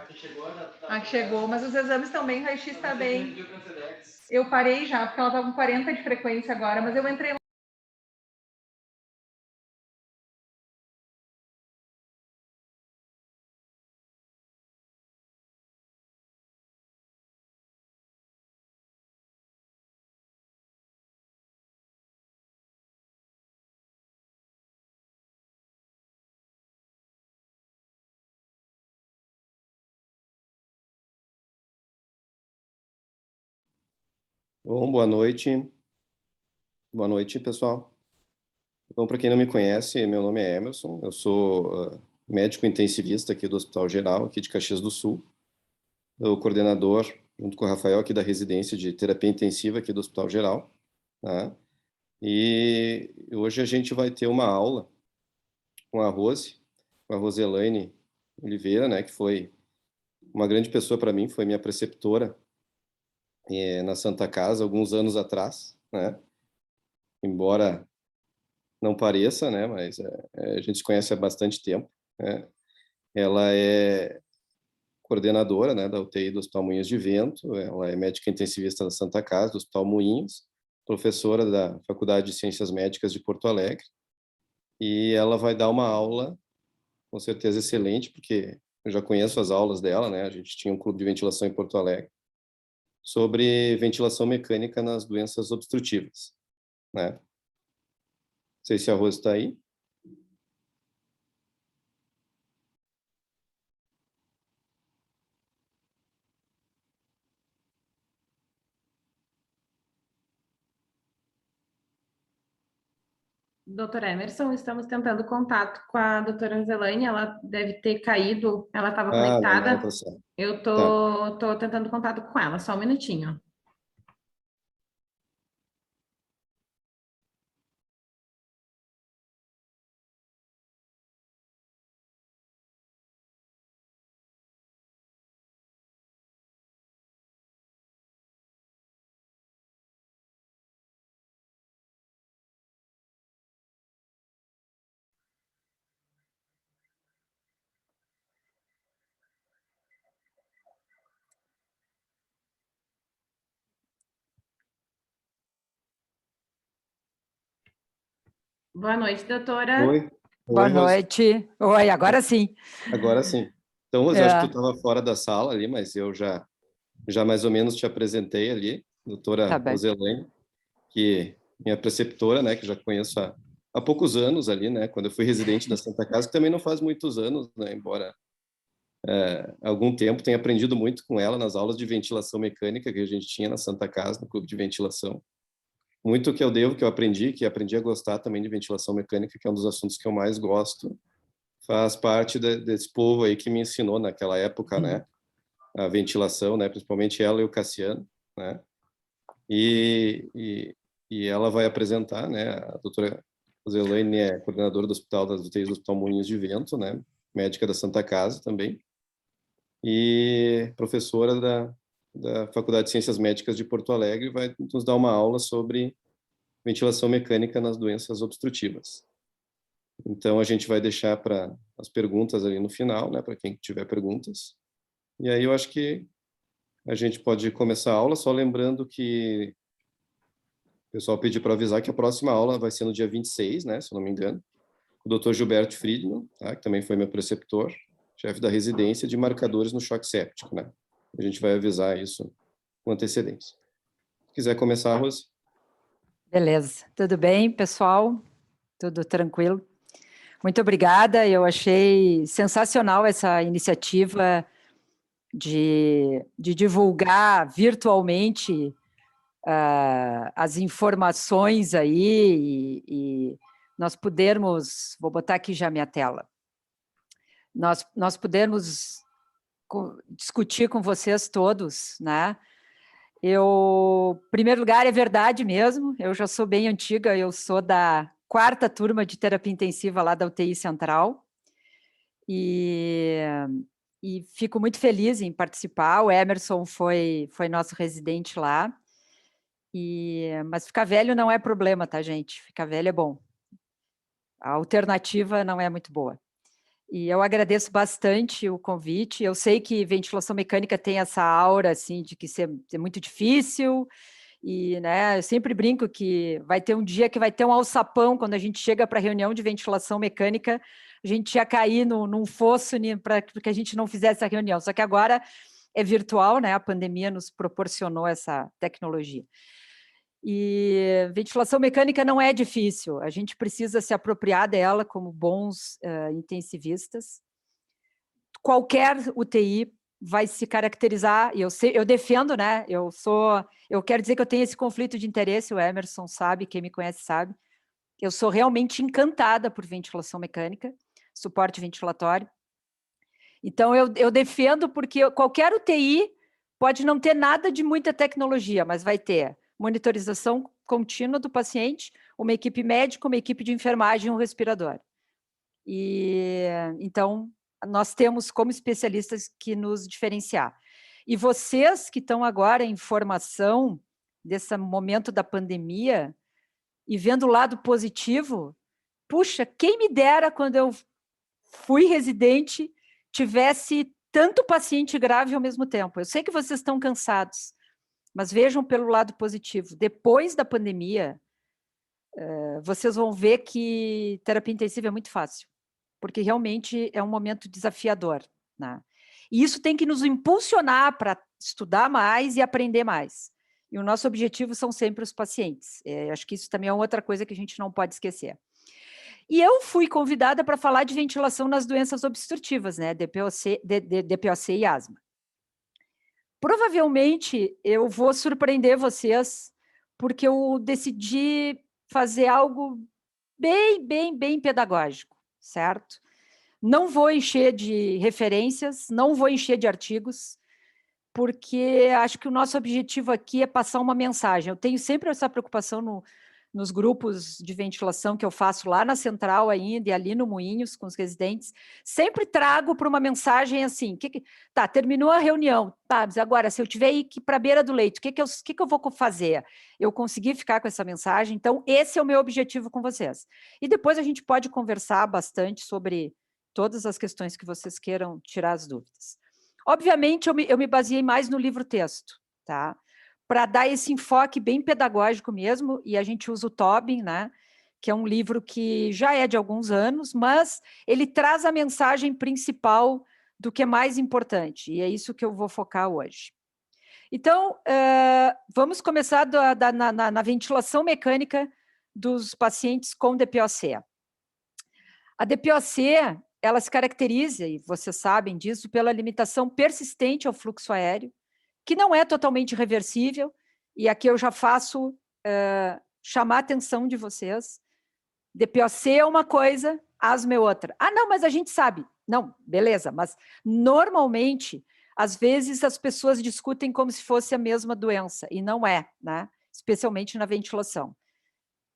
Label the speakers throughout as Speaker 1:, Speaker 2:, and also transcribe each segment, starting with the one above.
Speaker 1: Aqui chegou, mas os exames estão bem, o raio-x está bem. Eu parei já, porque ela estava com 40 de frequência agora, mas eu entrei.
Speaker 2: Bom, boa noite. Boa noite, pessoal. Então, para quem não me conhece, meu nome é Emerson, eu sou médico intensivista aqui do Hospital Geral, aqui de Caxias do Sul, o coordenador, junto com o Rafael, aqui da residência de terapia intensiva aqui do Hospital Geral, tá? E hoje a gente vai ter uma aula com a Rose, com a Roselaine Oliveira, né, que foi uma grande pessoa para mim, foi minha preceptora na Santa Casa, alguns anos atrás, né? Embora não pareça, né? Mas a gente se conhece há bastante tempo, né? Ela é coordenadora, né, da UTI do Hospital Moinhos de Vento, ela é médica intensivista da Santa Casa, do Hospital Moinhos, professora da Faculdade de Ciências Médicas de Porto Alegre, e ela vai dar uma aula, com certeza excelente, porque eu já conheço as aulas dela, né? A gente tinha um clube de ventilação em Porto Alegre, sobre ventilação mecânica nas doenças obstrutivas, né? Não sei se a Rose está aí.
Speaker 1: Doutor Emerson, estamos tentando contato com a doutora Angelane, ela deve ter caído, ela estava
Speaker 2: Ah, não, tá
Speaker 1: conectada.
Speaker 2: certo.
Speaker 1: Eu
Speaker 2: Tá.
Speaker 1: tô tentando contato com ela, só um minutinho. Boa noite, doutora.
Speaker 2: Oi,
Speaker 3: Boa
Speaker 2: oi, Rose.
Speaker 3: noite. Oi, agora sim.
Speaker 2: Agora sim. Então, Rose, eu acho que tu
Speaker 3: É,
Speaker 2: estava fora da sala ali, mas eu já mais ou menos te apresentei ali,
Speaker 3: tá
Speaker 2: doutora
Speaker 3: bem.
Speaker 2: Roselaine, que minha preceptora, né, que já conheço há poucos anos ali, né, quando eu fui residente da Santa Casa, que também não faz muitos anos, né, embora há algum tempo tenha aprendido muito com ela nas aulas de ventilação mecânica que a gente tinha na Santa Casa, no clube de ventilação. Muito que eu devo, que eu aprendi, que aprendi a gostar também de ventilação mecânica, que é um dos assuntos que eu mais gosto, faz parte desse povo aí que me ensinou naquela época, né, a ventilação, né, principalmente ela e o Cassiano, né, e, e ela vai apresentar, né, a doutora Roselaine é coordenadora do Hospital das UTIs do Hospital Moinhos de Vento, né, médica da Santa Casa também, e professora da Faculdade de Ciências Médicas de Porto Alegre, vai nos dar uma aula sobre ventilação mecânica nas doenças obstrutivas. Então, a gente vai deixar para as perguntas ali no final, né, para quem tiver perguntas. E aí eu acho que a gente pode começar a aula, só lembrando que o pessoal pediu para avisar que a próxima aula vai ser no dia 26, né, se eu não me engano, o Dr. Gilberto Friedman, tá, que também foi meu preceptor, chefe da residência de marcadores no choque séptico, né. A gente vai avisar isso com antecedência. Se quiser começar, Rose.
Speaker 3: Beleza. Tudo bem, pessoal? Tudo tranquilo? Muito obrigada. Eu achei sensacional essa iniciativa de divulgar virtualmente as informações aí e nós pudermos, vou botar aqui já minha tela, nós pudermos discutir com vocês todos, né? Em primeiro lugar, é verdade mesmo, eu já sou bem antiga, eu sou da 4ª turma de terapia intensiva lá da UTI Central, e fico muito feliz em participar. O Emerson foi nosso residente lá, mas ficar velho não é problema, tá, gente? Ficar velho é bom. A alternativa não é muito boa. E eu agradeço bastante o convite. Eu sei que ventilação mecânica tem essa aura, assim, de que é muito difícil, e, né, eu sempre brinco que vai ter um dia que vai ter um alçapão, quando a gente chega para a reunião de ventilação mecânica, a gente ia cair num fosso para que a gente não fizesse a reunião. Só que agora é virtual, né? A pandemia nos proporcionou essa tecnologia. E ventilação mecânica não é difícil, a gente precisa se apropriar dela como bons intensivistas. Qualquer UTI vai se caracterizar, e eu defendo, né? Eu quero dizer que eu tenho esse conflito de interesse, o Emerson sabe, quem me conhece sabe. Eu sou realmente encantada por ventilação mecânica, suporte ventilatório. Então, eu defendo porque qualquer UTI pode não ter nada de muita tecnologia, mas vai ter monitorização contínua do paciente, uma equipe médica, uma equipe de enfermagem e um respirador. E, então, nós temos como especialistas que nos diferenciar. E vocês que estão agora em formação desse momento da pandemia e vendo o lado positivo, puxa, quem me dera quando eu fui residente tivesse tanto paciente grave ao mesmo tempo. Eu sei que vocês estão cansados, mas vejam pelo lado positivo. Depois da pandemia, vocês vão ver que terapia intensiva é muito fácil, porque realmente é um momento desafiador, né? E isso tem que nos impulsionar para estudar mais e aprender mais. E o nosso objetivo são sempre os pacientes. Acho que isso também é outra coisa que a gente não pode esquecer. E eu fui convidada para falar de ventilação nas doenças obstrutivas, né? DPOC e asma. Provavelmente eu vou surpreender vocês, porque eu decidi fazer algo bem pedagógico, certo? Não vou encher de referências, não vou encher de artigos, porque acho que o nosso objetivo aqui é passar uma mensagem. Eu tenho sempre essa preocupação nos grupos de ventilação que eu faço lá na Central ainda e ali no Moinhos com os residentes, sempre trago para uma mensagem assim, tá, terminou a reunião, tá, mas agora se eu tiver que ir para a beira do leito, o que eu vou fazer? Eu consegui ficar com essa mensagem, então esse é o meu objetivo com vocês. E depois a gente pode conversar bastante sobre todas as questões que vocês queiram tirar as dúvidas. Obviamente, eu me baseei mais no livro-texto, tá? Para dar esse enfoque bem pedagógico mesmo, e a gente usa o Tobin, né? Que é um livro que já é de alguns anos, mas ele traz a mensagem principal do que é mais importante, e é isso que eu vou focar hoje. Então, vamos começar na ventilação mecânica dos pacientes com DPOC. A DPOC, ela se caracteriza, e vocês sabem disso, pela limitação persistente ao fluxo aéreo, que não é totalmente reversível, e aqui eu já faço chamar a atenção de vocês. DPOC é uma coisa, asma é outra. Ah, não, mas a gente sabe. Não, beleza, mas normalmente, às vezes as pessoas discutem como se fosse a mesma doença, e não é, né? Especialmente na ventilação.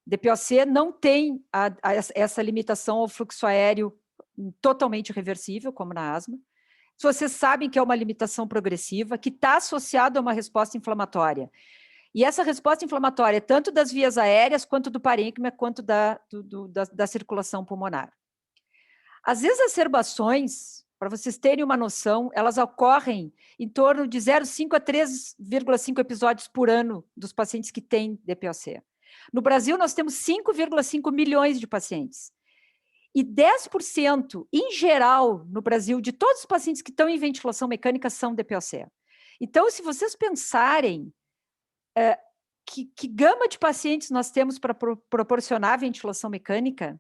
Speaker 3: DPOC não tem essa limitação ao fluxo aéreo totalmente reversível, como na asma. Vocês sabem que é uma limitação progressiva, que está associada a uma resposta inflamatória. E essa resposta inflamatória, tanto das vias aéreas, quanto do parênquima, quanto da circulação pulmonar. As exacerbações, para vocês terem uma noção, elas ocorrem em torno de 0,5 a 3,5 episódios por ano dos pacientes que têm DPOC. No Brasil, nós temos 5,5 milhões de pacientes. E 10%, em geral, no Brasil, de todos os pacientes que estão em ventilação mecânica são DPOC. Então, se vocês pensarem que gama de pacientes nós temos para proporcionar ventilação mecânica,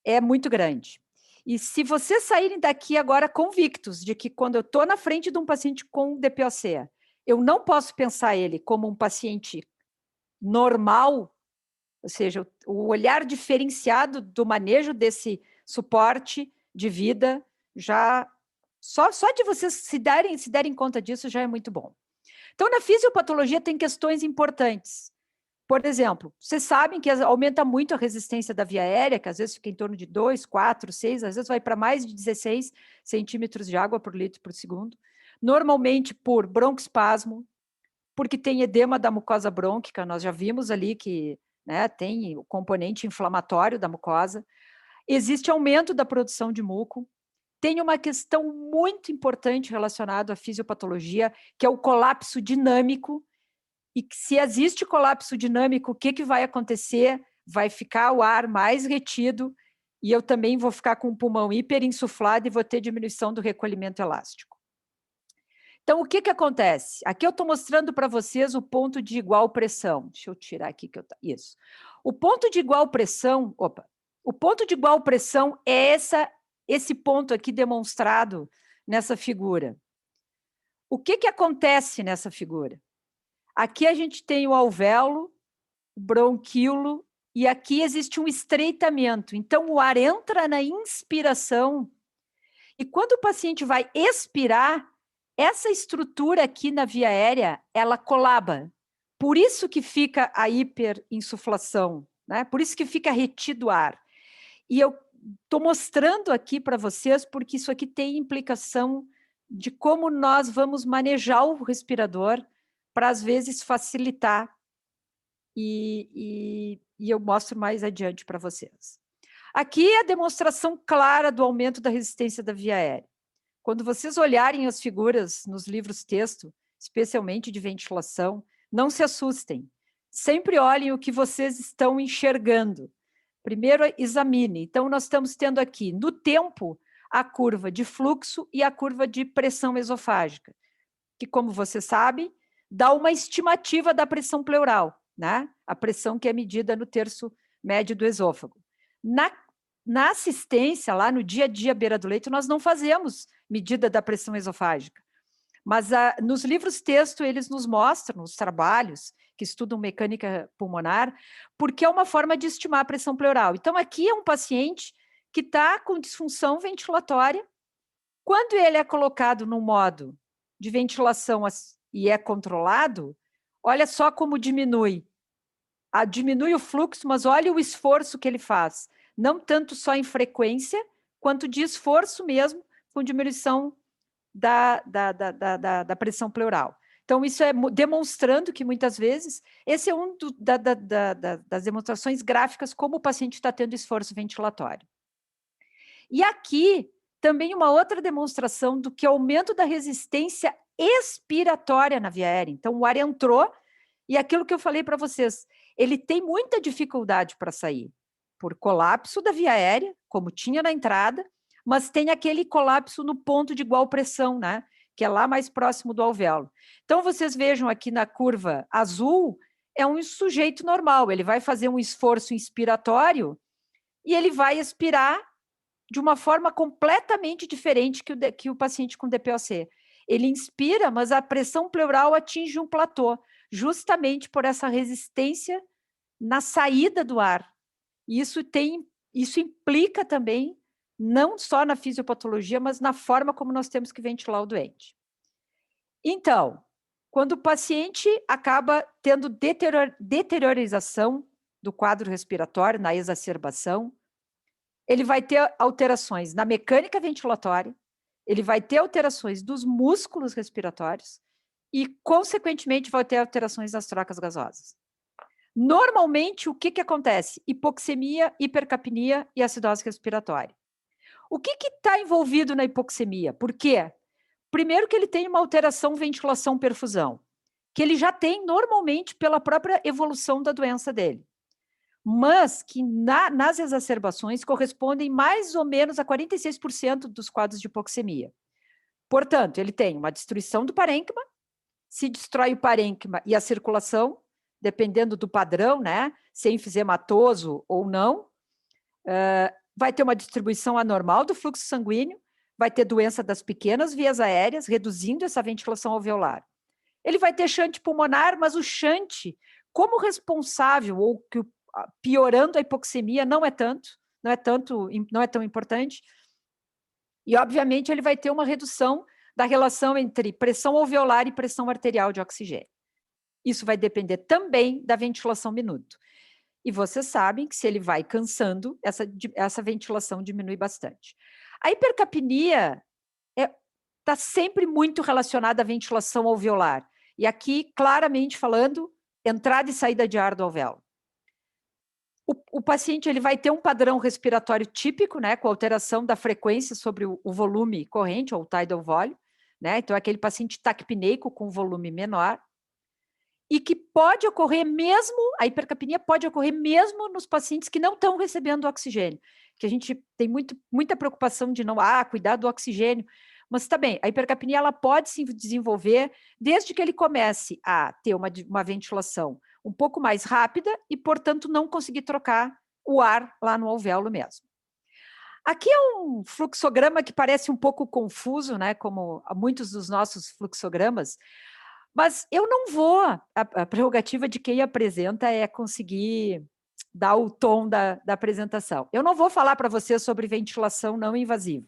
Speaker 3: é muito grande. E se vocês saírem daqui agora convictos de que quando eu estou na frente de um paciente com DPOC, eu não posso pensar ele como um paciente normal, ou seja, o olhar diferenciado do manejo desse suporte de vida, já só de vocês se derem conta disso já é muito bom. Então, na fisiopatologia tem questões importantes. Por exemplo, vocês sabem que aumenta muito a resistência da via aérea, que às vezes fica em torno de 2, 4, 6, às vezes vai para mais de 16 centímetros de água por litro por segundo, normalmente por broncoespasmo, porque tem edema da mucosa brônquica, nós já vimos ali que, né, tem o componente inflamatório da mucosa. Existe aumento da produção de muco, tem uma questão muito importante relacionada à fisiopatologia, que é o colapso dinâmico, e que se existe colapso dinâmico, o que vai acontecer? Vai ficar o ar mais retido, e eu também vou ficar com o pulmão hiperinsuflado e vou ter diminuição do recolhimento elástico. Então, o que acontece? Aqui eu estou mostrando para vocês o ponto de igual pressão. Deixa eu tirar aqui que eu... Isso. O ponto de igual pressão... O ponto de igual pressão é esse ponto aqui demonstrado nessa figura. O que acontece nessa figura? Aqui a gente tem o alvéolo, o bronquíolo, e aqui existe um estreitamento. Então, o ar entra na inspiração, e quando o paciente vai expirar, essa estrutura aqui na via aérea, ela colaba. Por isso que fica a hiperinsuflação, né? Por isso que fica retido o ar. E eu estou mostrando aqui para vocês, porque isso aqui tem implicação de como nós vamos manejar o respirador para, às vezes, facilitar. E eu mostro mais adiante para vocês. Aqui é a demonstração clara do aumento da resistência da via aérea. Quando vocês olharem as figuras nos livros texto, especialmente de ventilação, não se assustem. Sempre olhem o que vocês estão enxergando. Primeiro, examine. Então, nós estamos tendo aqui, no tempo, a curva de fluxo e a curva de pressão esofágica, que, como você sabe, dá uma estimativa da pressão pleural, né? A pressão que é medida no terço médio do esôfago. Na assistência, lá no dia a dia beira do leito, nós não fazemos medida da pressão esofágica. Mas nos livros texto, eles nos mostram, os trabalhos que estudam mecânica pulmonar, porque é uma forma de estimar a pressão pleural. Então, aqui é um paciente que está com disfunção ventilatória. Quando ele é colocado no modo de ventilação e é controlado, olha só como diminui. Diminui o fluxo, mas olha o esforço que ele faz. Não tanto só em frequência, quanto de esforço mesmo, com diminuição da pressão pleural. Então, isso é demonstrando que, muitas vezes, esse é um das demonstrações gráficas como o paciente está tendo esforço ventilatório. E aqui, também uma outra demonstração do que aumento da resistência expiratória na via aérea. Então, o ar entrou, e aquilo que eu falei para vocês, ele tem muita dificuldade para sair, por colapso da via aérea, como tinha na entrada, mas tem aquele colapso no ponto de igual pressão, né? Que é lá mais próximo do alvéolo. Então, vocês vejam aqui na curva azul, é um sujeito normal, ele vai fazer um esforço inspiratório e ele vai expirar de uma forma completamente diferente que o paciente com DPOC. Ele inspira, mas a pressão pleural atinge um platô, justamente por essa resistência na saída do ar. Isso implica também não só na fisiopatologia, mas na forma como nós temos que ventilar o doente. Então, quando o paciente acaba tendo deteriorização do quadro respiratório, na exacerbação, ele vai ter alterações na mecânica ventilatória, ele vai ter alterações dos músculos respiratórios e, consequentemente, vai ter alterações nas trocas gasosas. Normalmente, o que acontece? Hipoxemia, hipercapnia e acidose respiratória. O que está envolvido na hipoxemia? Por quê? Primeiro que ele tem uma alteração ventilação-perfusão, que ele já tem normalmente pela própria evolução da doença dele, mas que nas exacerbações correspondem mais ou menos a 46% dos quadros de hipoxemia. Portanto, ele tem uma destruição do parênquima, se destrói o parênquima e a circulação, dependendo do padrão, né, se é enfisematoso ou não, vai ter uma distribuição anormal do fluxo sanguíneo, vai ter doença das pequenas vias aéreas, reduzindo essa ventilação alveolar. Ele vai ter shunt pulmonar, mas o shunt, como responsável ou piorando a hipoxemia, não é tão importante. E, obviamente, ele vai ter uma redução da relação entre pressão alveolar e pressão arterial de oxigênio. Isso vai depender também da ventilação minuto. E vocês sabem que se ele vai cansando, essa ventilação diminui bastante. A hipercapnia está sempre muito relacionada à ventilação alveolar. E aqui, claramente falando, entrada e saída de ar do alvéolo. O paciente ele vai ter um padrão respiratório típico, né, com alteração da frequência sobre o volume corrente, ou tidal volume, né? Então, é aquele paciente taquipneico com volume menor, e que pode ocorrer mesmo, a hipercapnia pode ocorrer mesmo nos pacientes que não estão recebendo oxigênio, que a gente tem muita preocupação de não, cuidar do oxigênio, mas tá bem, a hipercapnia ela pode se desenvolver desde que ele comece a ter uma ventilação um pouco mais rápida e, portanto, não conseguir trocar o ar lá no alvéolo mesmo. Aqui é um fluxograma que parece um pouco confuso, né, como muitos dos nossos fluxogramas, mas eu não vou, a prerrogativa de quem apresenta é conseguir dar o tom da apresentação. Eu não vou falar para você sobre ventilação não invasiva,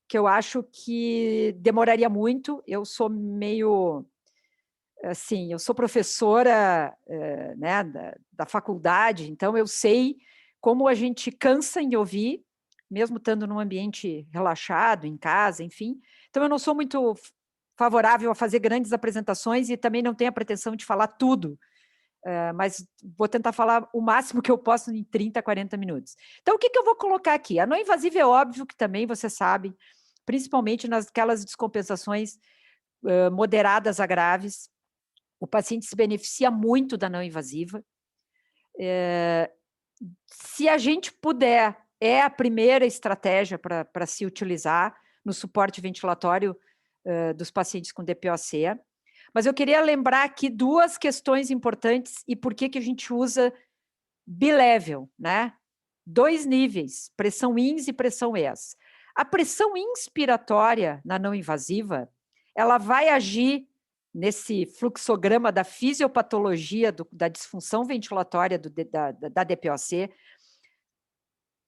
Speaker 3: que eu acho que demoraria muito, eu sou meio... Assim, eu sou professora né, da faculdade, então eu sei como a gente cansa em ouvir, mesmo estando num ambiente relaxado, em casa, enfim. Então, eu não sou muito favorável a fazer grandes apresentações e também não tenho a pretensão de falar tudo, mas vou tentar falar o máximo que eu posso em 30, 40 minutos. Então, o que eu vou colocar aqui? A não invasiva é óbvio que também você sabe, principalmente naquelas descompensações moderadas a graves, o paciente se beneficia muito da não invasiva. Se a gente puder, é a primeira estratégia para se utilizar no suporte ventilatório dos pacientes com DPOC. Mas eu queria lembrar aqui duas questões importantes e por que a gente usa bilevel, né? 2 níveis, pressão INS e pressão ES. A pressão inspiratória na não invasiva, ela vai agir nesse fluxograma da fisiopatologia da disfunção ventilatória da DPOC,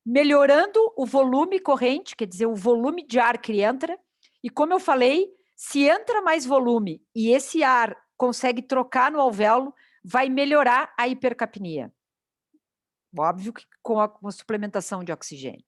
Speaker 3: melhorando o volume corrente, quer dizer, o volume de ar que entra, e como eu falei, se entra mais volume e esse ar consegue trocar no alvéolo, vai melhorar a hipercapnia. Óbvio que com a suplementação de oxigênio.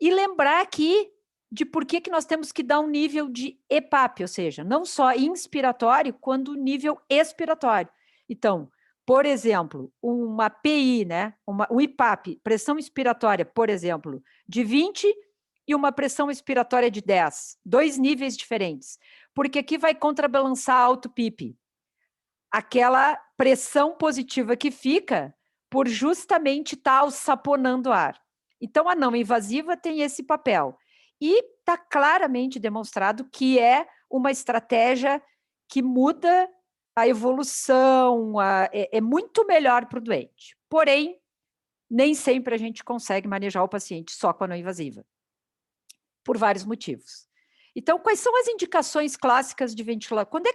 Speaker 3: E lembrar aqui de por que nós temos que dar um nível de EPAP, ou seja, não só inspiratório, quanto nível expiratório. Então, por exemplo, uma PI, né, um IPAP, pressão inspiratória, por exemplo, de 20 e uma pressão expiratória de 10, 2 níveis diferentes, porque aqui vai contrabalançar a auto-PIP, aquela pressão positiva que fica por justamente estar alçaponando ar. Então, a não invasiva tem esse papel. E está claramente demonstrado que é uma estratégia que muda a evolução, é muito melhor para o doente. Porém, nem sempre a gente consegue manejar o paciente só com a não invasiva, por vários motivos. Então, quais são as indicações clássicas de ventilação? Quando é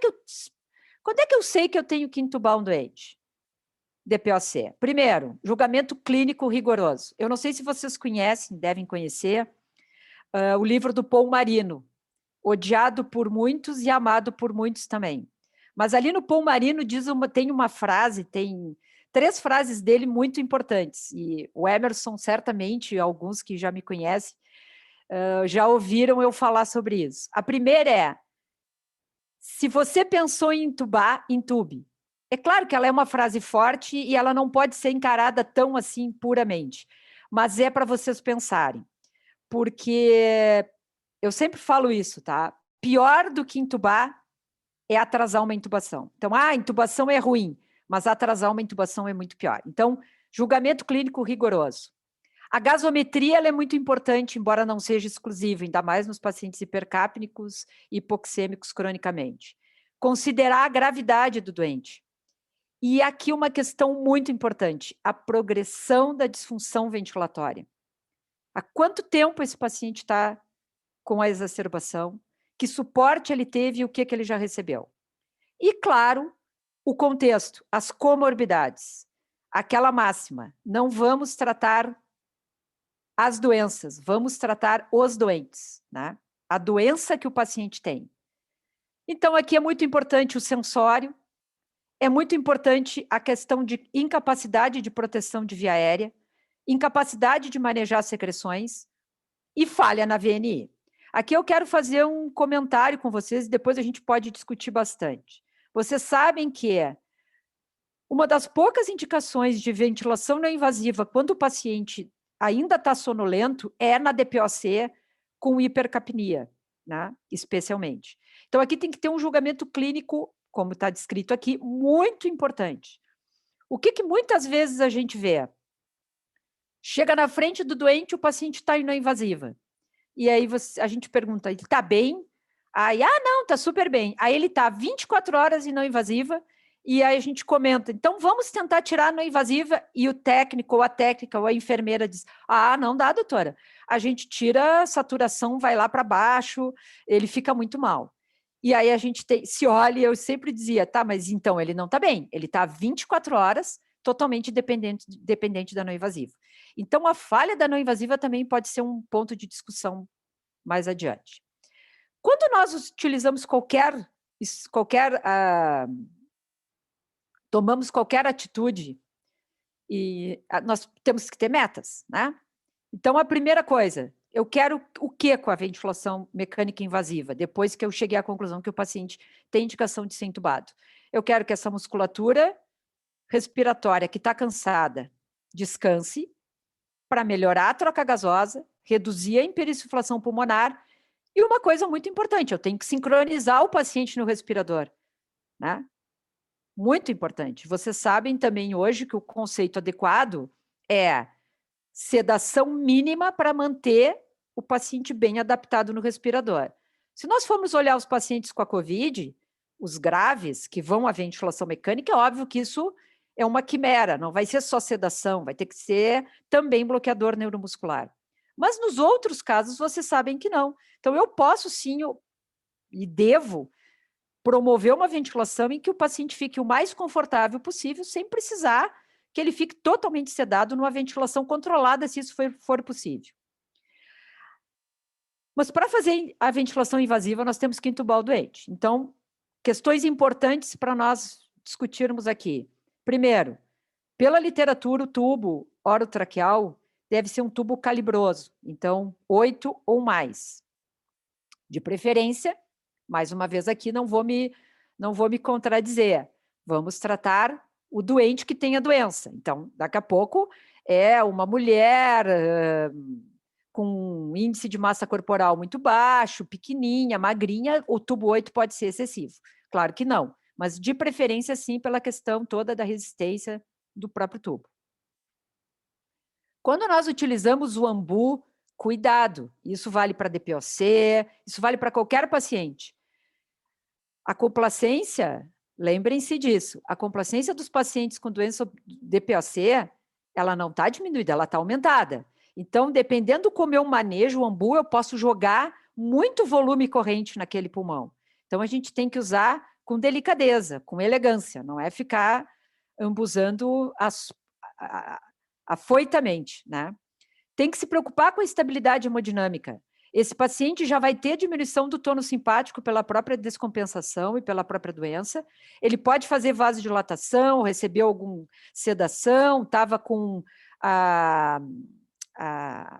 Speaker 3: que eu sei que eu tenho que intubar um doente? DPOC. Primeiro, julgamento clínico rigoroso. Eu não sei se vocês conhecem, devem conhecer, o livro do Paul Marino, odiado por muitos e amado por muitos também. Mas ali no Paul Marino tem uma frase, tem 3 frases dele muito importantes, e o Emerson, certamente, alguns que já me conhecem, já ouviram eu falar sobre isso. A primeira é, se você pensou em intubar, intube. É claro que ela é uma frase forte e ela não pode ser encarada tão assim puramente, mas é para vocês pensarem. Porque eu sempre falo isso, tá? Pior do que intubar é atrasar uma intubação. Então, a intubação é ruim, mas atrasar uma intubação é muito pior. Então, julgamento clínico rigoroso. A gasometria ela é muito importante, embora não seja exclusiva, ainda mais nos pacientes hipercapnicos e hipoxêmicos cronicamente. Considerar a gravidade do doente. E aqui uma questão muito importante, a progressão da disfunção ventilatória. Há quanto tempo esse paciente está com a exacerbação? Que suporte ele teve e o que ele já recebeu? E, claro, o contexto, as comorbidades. Aquela máxima, não vamos tratar as doenças, vamos tratar os doentes, né? A doença que o paciente tem. Então, aqui é muito importante o sensório, é muito importante a questão de incapacidade de proteção de via aérea, incapacidade de manejar secreções e falha na VNI. Aqui eu quero fazer um comentário com vocês e depois a gente pode discutir bastante. Vocês sabem que Uma das poucas indicações de ventilação não invasiva quando o paciente ainda está sonolento é na DPOC com hipercapnia, né? Especialmente. Então, aqui tem que ter um julgamento clínico, como está descrito aqui, muito importante. O que muitas vezes a gente vê? Chega na frente do doente, o paciente está em não invasiva. E aí a gente pergunta, ele está bem? Aí, não, está super bem. Aí ele está 24 horas em não invasiva, e aí a gente comenta, então vamos tentar tirar a não invasiva, e o técnico, ou a técnica, ou a enfermeira diz, não dá, doutora. A gente tira a saturação, vai lá para baixo, ele fica muito mal. E aí a gente se olha, eu sempre dizia, tá, mas então ele não está bem, ele está 24 horas, totalmente dependente da não invasiva. Então, a falha da não invasiva também pode ser um ponto de discussão mais adiante. Quando nós utilizamos tomamos qualquer atitude, e nós temos que ter metas, né? Então, a primeira coisa, eu quero o que com a ventilação mecânica invasiva, depois que eu cheguei à conclusão que o paciente tem indicação de ser entubado? Eu quero que essa musculatura respiratória que está cansada descanse, para melhorar a troca gasosa, reduzir a hiperinsuflação pulmonar, e uma coisa muito importante, eu tenho que sincronizar o paciente no respirador, né? Muito importante. Vocês sabem também hoje que o conceito adequado é sedação mínima para manter o paciente bem adaptado no respirador. Se nós formos olhar os pacientes com a COVID, os graves, que vão à ventilação mecânica, é óbvio que isso é uma quimera, não vai ser só sedação, vai ter que ser também bloqueador neuromuscular. Mas nos outros casos, vocês sabem que não. Então, eu posso sim, e devo, promover uma ventilação em que o paciente fique o mais confortável possível, sem precisar que ele fique totalmente sedado numa ventilação controlada, se isso for possível. Mas para fazer a ventilação invasiva, nós temos que entubar o doente. Então, questões importantes para nós discutirmos aqui. Primeiro, pela literatura, o tubo orotraqueal deve ser um tubo calibroso, então 8 ou mais. De preferência, mais uma vez aqui, não vou me contradizer. Vamos tratar o doente que tem a doença. Então, daqui a pouco, é uma mulher com um índice de massa corporal muito baixo, pequenininha, magrinha, o tubo 8 pode ser excessivo. Claro que não, mas de preferência, sim, pela questão toda da resistência do próprio tubo. Quando nós utilizamos o ambu, cuidado, isso vale para DPOC, isso vale para qualquer paciente. A complacência, lembrem-se disso, a complacência dos pacientes com doença DPOC, ela não está diminuída, ela está aumentada. Então, dependendo como eu manejo o ambu, eu posso jogar muito volume corrente naquele pulmão. Então, a gente tem que usar com delicadeza, com elegância, não é ficar ambuzando afoitamente, né? Tem que se preocupar com a estabilidade hemodinâmica. Esse paciente já vai ter diminuição do tônus simpático pela própria descompensação e pela própria doença. Ele pode fazer vasodilatação, receber alguma sedação, estava com a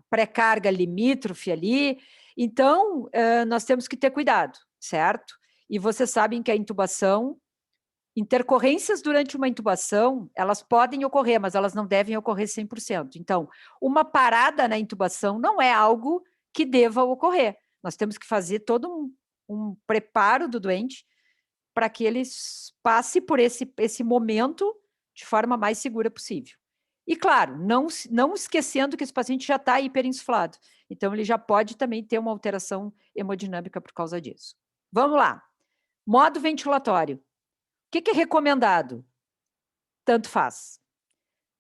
Speaker 3: pré-carga limítrofe ali. Então, nós temos que ter cuidado, certo? E vocês sabem que a intubação, intercorrências durante uma intubação, elas podem ocorrer, mas elas não devem ocorrer 100%. Então, uma parada na intubação não é algo que deva ocorrer. Nós temos que fazer todo um preparo do doente para que ele passe por esse momento de forma mais segura possível. E, claro, não esquecendo que esse paciente já está hiperinsuflado. Então, ele já pode também ter uma alteração hemodinâmica por causa disso. Vamos lá. Modo ventilatório. O que é recomendado? Tanto faz.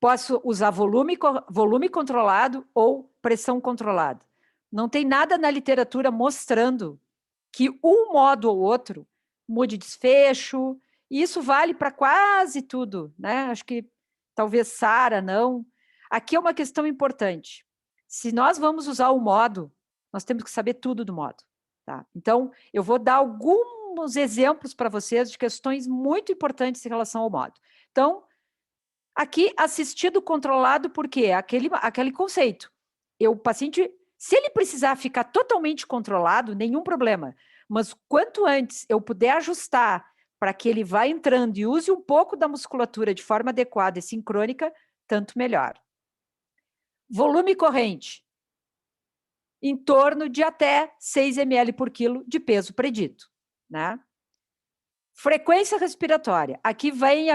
Speaker 3: Posso usar volume controlado ou pressão controlada. Não tem nada na literatura mostrando que um modo ou outro mude desfecho, e isso vale para quase tudo, né? Acho que talvez SARA não. Aqui é uma questão importante. Se nós vamos usar o modo, nós temos que saber tudo do modo. Tá? Então, eu vou dar alguns exemplos para vocês de questões muito importantes em relação ao modo. Então, aqui, assistido controlado, por quê? Aquele conceito. O paciente, se ele precisar ficar totalmente controlado, nenhum problema. Mas quanto antes eu puder ajustar para que ele vá entrando e use um pouco da musculatura de forma adequada e sincrônica, tanto melhor. Volume corrente, em torno de até 6 ml por quilo de peso predito, né? Frequência respiratória. Aqui vem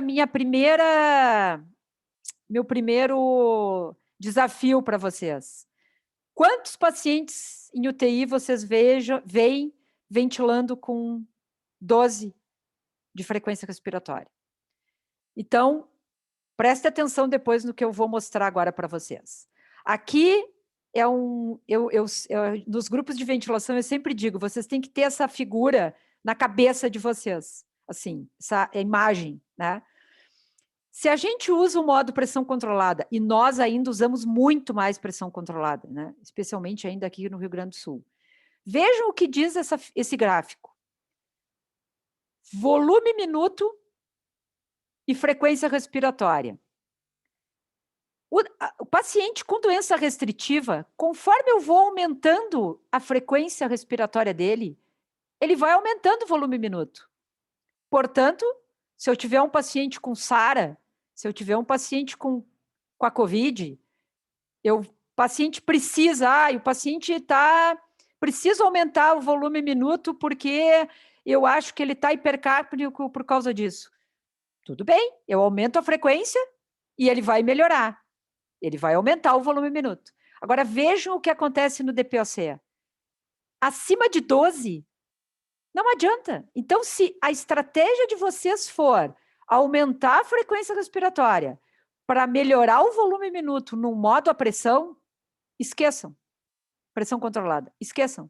Speaker 3: meu primeiro desafio para vocês. Quantos pacientes em UTI vocês veem ventilando com 12 de frequência respiratória? Então, preste atenção depois no que eu vou mostrar agora para vocês. Aqui é nos grupos de ventilação eu sempre digo, vocês têm que ter essa figura na cabeça de vocês, assim, essa imagem, né? Se a gente usa o modo pressão controlada, e nós ainda usamos muito mais pressão controlada, né? Especialmente ainda aqui no Rio Grande do Sul. Vejam o que diz esse gráfico. Volume minuto e frequência respiratória. O paciente com doença restritiva, conforme eu vou aumentando a frequência respiratória dele, ele vai aumentando o volume minuto. Portanto, se eu tiver um paciente com SARA, se eu tiver um paciente com a COVID, o paciente precisa, o paciente precisa aumentar o volume minuto porque eu acho que ele está hipercápnico por causa disso. Tudo bem, eu aumento a frequência e ele vai melhorar. Ele vai aumentar o volume minuto. Agora, vejam o que acontece no DPOC. Acima de 12, não adianta. Então, se a estratégia de vocês for aumentar a frequência respiratória para melhorar o volume minuto no modo a pressão, esqueçam. Pressão controlada, esqueçam.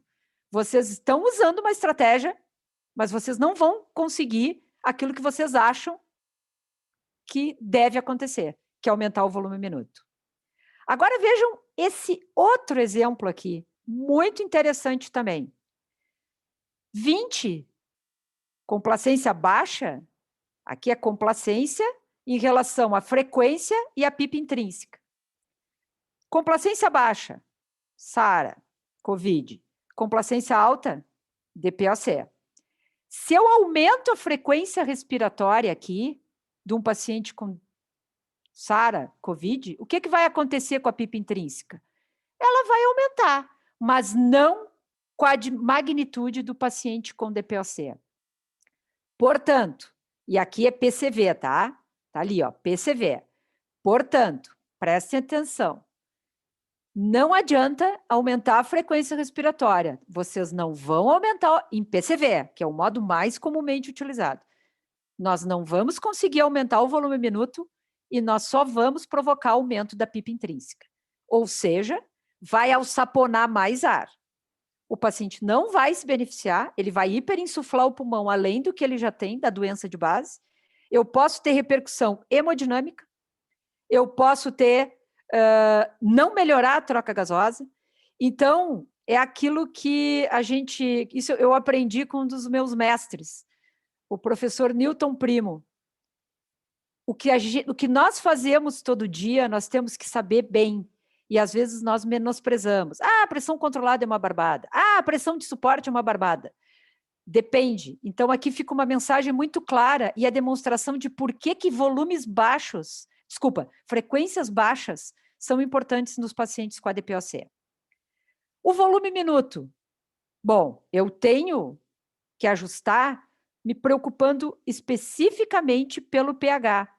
Speaker 3: Vocês estão usando uma estratégia, mas vocês não vão conseguir aquilo que vocês acham que deve acontecer, que é aumentar o volume minuto. Agora vejam esse outro exemplo aqui, muito interessante também. 20, complacência baixa, aqui é complacência em relação à frequência e à PIP intrínseca. Complacência baixa, SARA, COVID. Complacência alta, DPOC. Se eu aumento a frequência respiratória aqui, de um paciente com SARA, COVID, o que vai acontecer com a PIP intrínseca? Ela vai aumentar, mas não com a magnitude do paciente com DPOC. Portanto, e aqui é PCV, tá? Tá ali, ó, PCV. Portanto, prestem atenção. Não adianta aumentar a frequência respiratória. Vocês não vão aumentar em PCV, que é o modo mais comumente utilizado. Nós não vamos conseguir aumentar o volume minuto e nós só vamos provocar aumento da PIP intrínseca. Ou seja, vai alçaponar mais ar. O paciente não vai se beneficiar, ele vai hiperinsuflar o pulmão além do que ele já tem da doença de base. Eu posso ter repercussão hemodinâmica, eu posso ter não melhorar a troca gasosa. Então, é aquilo que isso eu aprendi com um dos meus mestres, o professor Newton Primo. O que nós fazemos todo dia, nós temos que saber bem. E às vezes nós menosprezamos. Ah, a pressão controlada é uma barbada. Ah, a pressão de suporte é uma barbada. Depende. Então aqui fica uma mensagem muito clara e a demonstração de por que frequências baixas são importantes nos pacientes com ADPOC. O volume minuto. Bom, eu tenho que ajustar me preocupando especificamente pelo pH.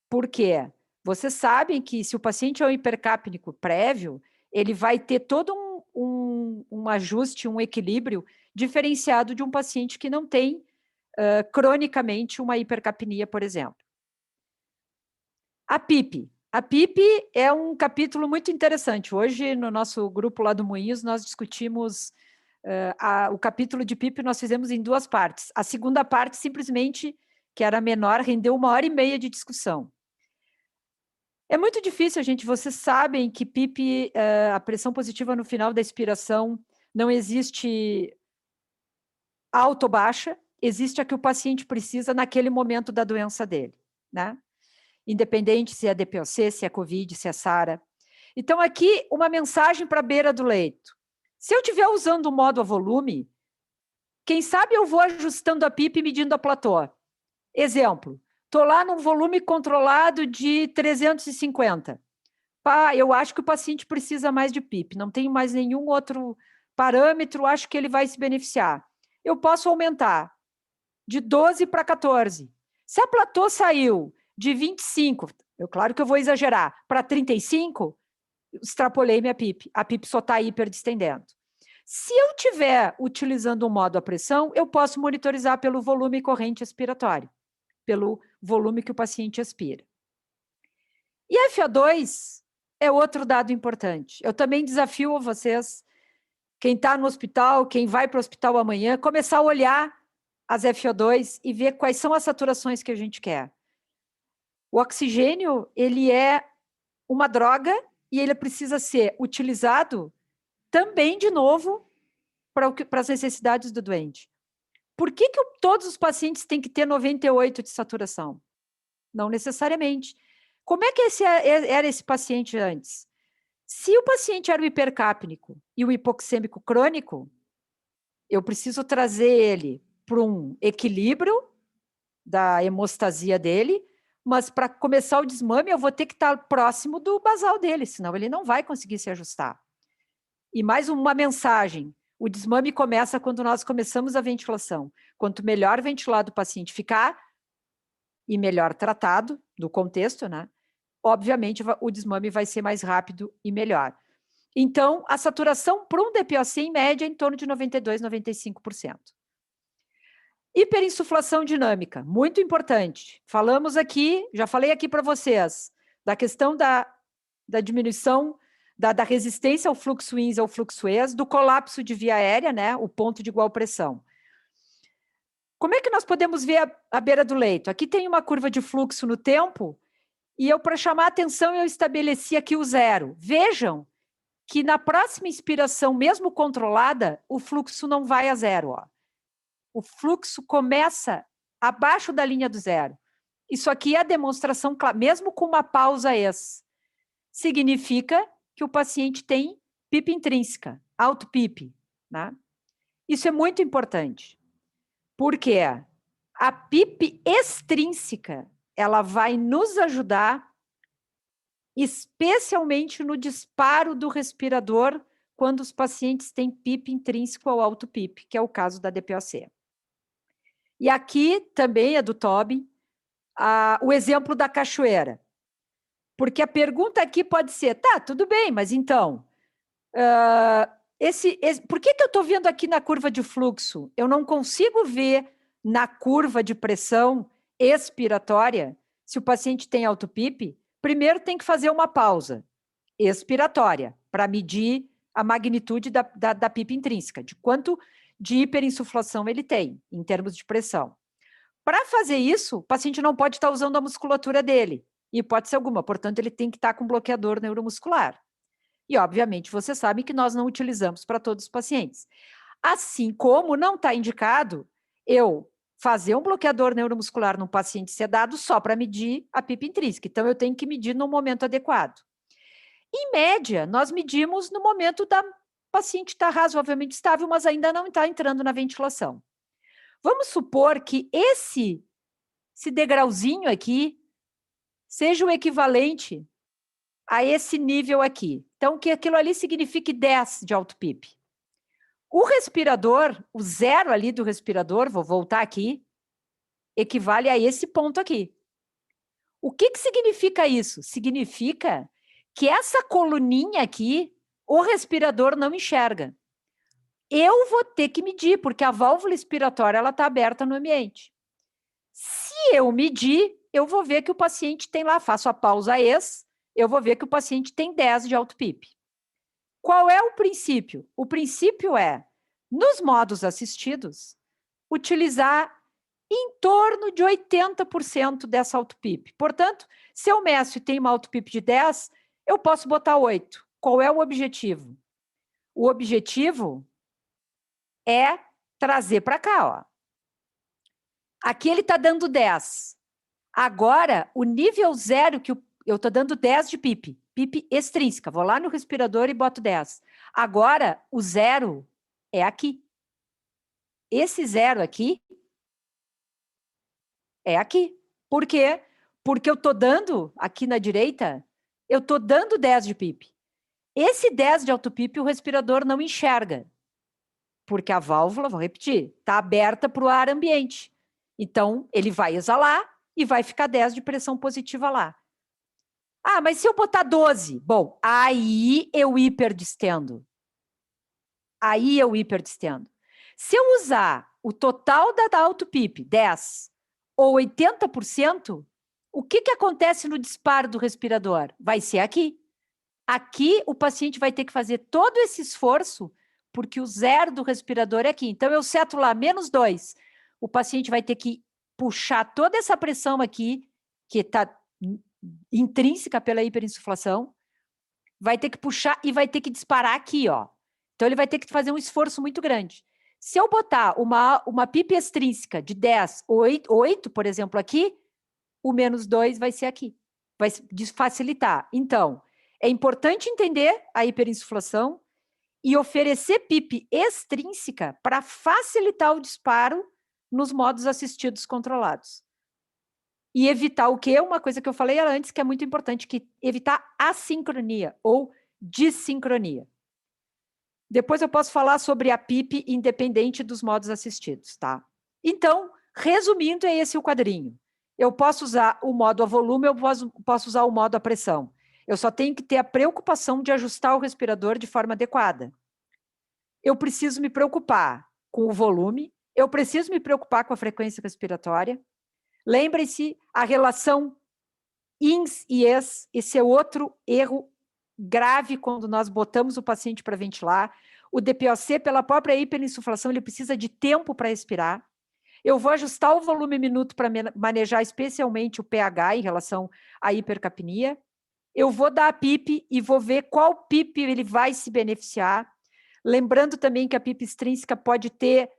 Speaker 3: Por quê? Vocês sabem que se o paciente é um hipercápnico prévio, ele vai ter todo um ajuste, um equilíbrio diferenciado de um paciente que não tem cronicamente uma hipercapnia, por exemplo. A PIP. A PIP é um capítulo muito interessante. Hoje, no nosso grupo lá do Moinhos, nós discutimos o capítulo de PIP, nós fizemos em 2 partes. A segunda parte, simplesmente, que era menor, rendeu 1h30 de discussão. É muito difícil, vocês sabem que PIP, a pressão positiva no final da expiração, não existe alta ou baixa, existe a que o paciente precisa naquele momento da doença dele, né? Independente se é DPOC, se é COVID, se é SARA. Então, aqui, uma mensagem para a beira do leito. Se eu estiver usando o modo a volume, quem sabe eu vou ajustando a PIP e medindo a platô. Exemplo, estou lá num volume controlado de 350. Eu acho que o paciente precisa mais de PIP, não tenho mais nenhum outro parâmetro, acho que ele vai se beneficiar. Eu posso aumentar de 12 para 14. Se a platô saiu de 25, claro que eu vou exagerar, para 35, extrapolei minha PIP. A PIP só está hiperdistendendo. Se eu estiver utilizando o modo à pressão, eu posso monitorizar pelo volume corrente expiratório, pelo volume que o paciente aspira. E FO2 é outro dado importante. Eu também desafio vocês, quem está no hospital, quem vai para o hospital amanhã, começar a olhar as FO2 e ver quais são as saturações que a gente quer. O oxigênio, ele é uma droga e ele precisa ser utilizado também, de novo, para as necessidades do doente. Por que todos os pacientes têm que ter 98 de saturação? Não necessariamente. Como é que era esse paciente antes? Se o paciente era o hipercápnico e o hipoxêmico crônico, eu preciso trazer ele para um equilíbrio da hemostasia dele, mas para começar o desmame eu vou ter que estar próximo do basal dele, senão ele não vai conseguir se ajustar. E mais uma mensagem, o desmame começa quando nós começamos a ventilação. Quanto melhor ventilado o paciente ficar, e melhor tratado, no contexto, né? Obviamente o desmame vai ser mais rápido e melhor. Então, a saturação para um DPOC, em média, é em torno de 92%, 95%. Hiperinsuflação dinâmica, muito importante. Falamos aqui, já falei aqui para vocês, da questão da diminuição da resistência ao fluxo INS ao fluxo ES, do colapso de via aérea, né, o ponto de igual pressão. Como é que nós podemos ver a beira do leito? Aqui tem uma curva de fluxo no tempo, e para chamar a atenção, eu estabeleci aqui o zero. Vejam que na próxima inspiração, mesmo controlada, o fluxo não vai a zero, ó. O fluxo começa abaixo da linha do zero. Isso aqui é a demonstração, mesmo com uma pausa ex. Significa que o paciente tem PIP intrínseca, alto PIP, né? Isso é muito importante. Porque a PIP extrínseca, ela vai nos ajudar, especialmente no disparo do respirador, quando os pacientes têm PIP intrínseco ou alto PIP, que é o caso da DPOC. E aqui também é do Tobin, o exemplo da cachoeira. Porque a pergunta aqui pode ser, tá, tudo bem, mas então, por que eu estou vendo aqui na curva de fluxo? Eu não consigo ver na curva de pressão expiratória se o paciente tem alto PIP. Primeiro tem que fazer uma pausa expiratória para medir a magnitude da PIP intrínseca, de quanto de hiperinsuflação ele tem, em termos de pressão. Para fazer isso, o paciente não pode estar usando a musculatura dele, em hipótese alguma, portanto, ele tem que estar com bloqueador neuromuscular. E, obviamente, vocês sabem que nós não utilizamos para todos os pacientes. Assim como não está indicado eu fazer um bloqueador neuromuscular num paciente sedado só para medir a PIP intrínseca. Então, eu tenho que medir no momento adequado. Em média, nós medimos no momento da paciente estar razoavelmente estável, mas ainda não está entrando na ventilação. Vamos supor que esse degrauzinho aqui seja o equivalente a esse nível aqui. Então, que aquilo ali signifique 10 de alto PIP. O respirador, o zero ali do respirador, vou voltar aqui, equivale a esse ponto aqui. O que significa isso? Significa que essa coluninha aqui, o respirador não enxerga. Eu vou ter que medir, porque a válvula expiratória está aberta no ambiente. Se eu medir, eu vou ver que o paciente tem lá, faço a pausa ex, eu vou ver que o paciente tem 10 de alto PIP. Qual é o princípio? O princípio é, nos modos assistidos, utilizar em torno de 80% dessa alto PIP. Portanto, se eu meço e tenho uma alto PIP de 10, eu posso botar 8. Qual é o objetivo? O objetivo é trazer para cá, ó. Aqui ele está dando 10. Agora, o nível zero, que eu estou dando 10 de PIP, PIP extrínseca. Vou lá no respirador e boto 10. Agora, o zero é aqui. Esse zero aqui É aqui. Por quê? Porque eu estou dando, aqui na direita, eu estou dando 10 de PIP. Esse 10 de alto PIP o respirador não enxerga, porque a válvula, vou repetir, está aberta para o ar ambiente. Então, ele vai exalar e vai ficar 10 de pressão positiva lá. Ah, mas se eu botar 12? Bom, aí eu hiperdistendo. Aí eu hiperdistendo. Se eu usar o total da auto-PIP, 10, ou 80%, o que acontece no disparo do respirador? Vai ser aqui. Aqui o paciente vai ter que fazer todo esse esforço, porque o zero do respirador é aqui. Então, eu seto lá, -2. O paciente vai ter que puxar toda essa pressão aqui, que está intrínseca pela hiperinsuflação, vai ter que puxar e vai ter que disparar aqui, ó. Então, ele vai ter que fazer um esforço muito grande. Se eu botar uma PIP extrínseca de 10 ou 8, por exemplo, aqui, o -2 vai ser aqui. Vai facilitar. Então, é importante entender a hiperinsuflação e oferecer PIP extrínseca para facilitar o disparo nos modos assistidos controlados. E evitar o quê? Uma coisa que eu falei antes, que é muito importante, que evitar assincronia ou dissincronia. Depois eu posso falar sobre a PIP independente dos modos assistidos, tá? Então, resumindo, é esse o quadrinho. Eu posso usar o modo a volume, eu posso usar o modo a pressão. Eu só tenho que ter a preocupação de ajustar o respirador de forma adequada. Eu preciso me preocupar com o volume, eu preciso me preocupar com a frequência respiratória. Lembre-se, a relação INS e ES, esse é outro erro grave quando nós botamos o paciente para ventilar. O DPOC, pela própria hiperinsuflação, ele precisa de tempo para respirar. Eu vou ajustar o volume minuto para manejar especialmente o pH em relação à hipercapnia. Eu vou dar a PIP e vou ver qual PIP ele vai se beneficiar. Lembrando também que a PIP extrínseca pode ter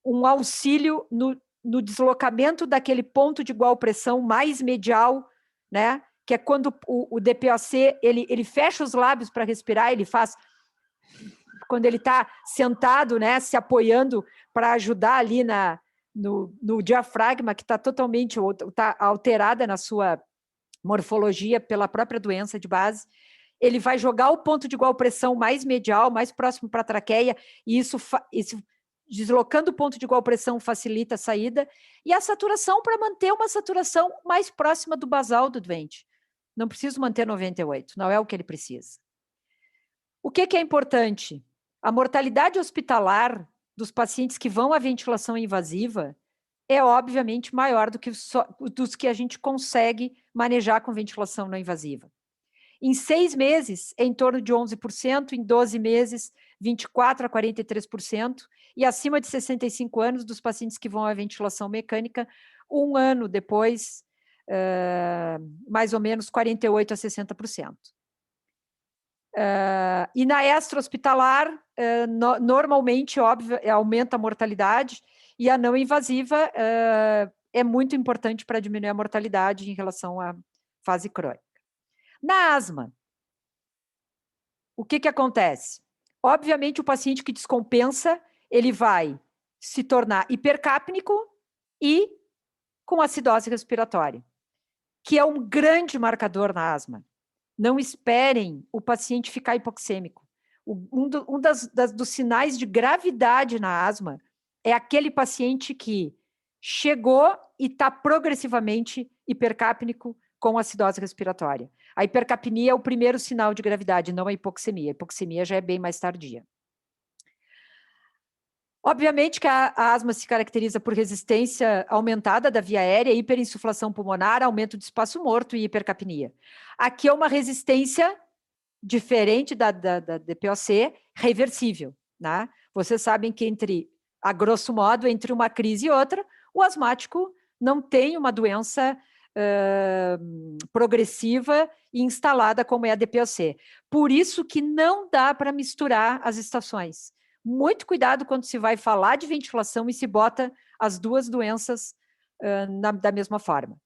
Speaker 3: um auxílio no deslocamento daquele ponto de igual pressão mais medial, né? Que é quando o DPOC, ele fecha os lábios para respirar, ele faz, quando ele está sentado, né, se apoiando para ajudar ali no diafragma, que está totalmente tá alterada na sua morfologia pela própria doença de base, ele vai jogar o ponto de igual pressão mais medial, mais próximo para a traqueia, e isso deslocando o ponto de igual pressão facilita a saída, e a saturação para manter uma saturação mais próxima do basal do doente. Não preciso manter 98, não é o que ele precisa. O que é importante? A mortalidade hospitalar dos pacientes que vão à ventilação invasiva é obviamente maior do que dos que a gente consegue manejar com ventilação não invasiva. Em 6 meses, é em torno de 11%, em 12 meses, 24% a 43%, e acima de 65 anos dos pacientes que vão à ventilação mecânica, 1 ano depois, mais ou menos 48% a 60%. E na extra-hospitalar, normalmente, óbvio, aumenta a mortalidade, e a não invasiva é muito importante para diminuir a mortalidade em relação à fase crônica. Na asma, o que acontece? Obviamente, o paciente que descompensa, ele vai se tornar hipercápnico e com acidose respiratória, que é um grande marcador na asma. Não esperem o paciente ficar hipoxêmico. Dos sinais de gravidade na asma é aquele paciente que chegou e está progressivamente hipercápnico com acidose respiratória. A hipercapnia é o primeiro sinal de gravidade, não a hipoxemia. A hipoxemia já é bem mais tardia. Obviamente que a asma se caracteriza por resistência aumentada da via aérea, hiperinsuflação pulmonar, aumento de espaço morto e hipercapnia. Aqui é uma resistência diferente da DPOC, reversível, né? Vocês sabem que a grosso modo, entre uma crise e outra, o asmático não tem uma doença progressiva e instalada como é a DPOC. Por isso que não dá para misturar as estações. Muito cuidado quando se vai falar de ventilação e se bota as duas doenças da mesma forma.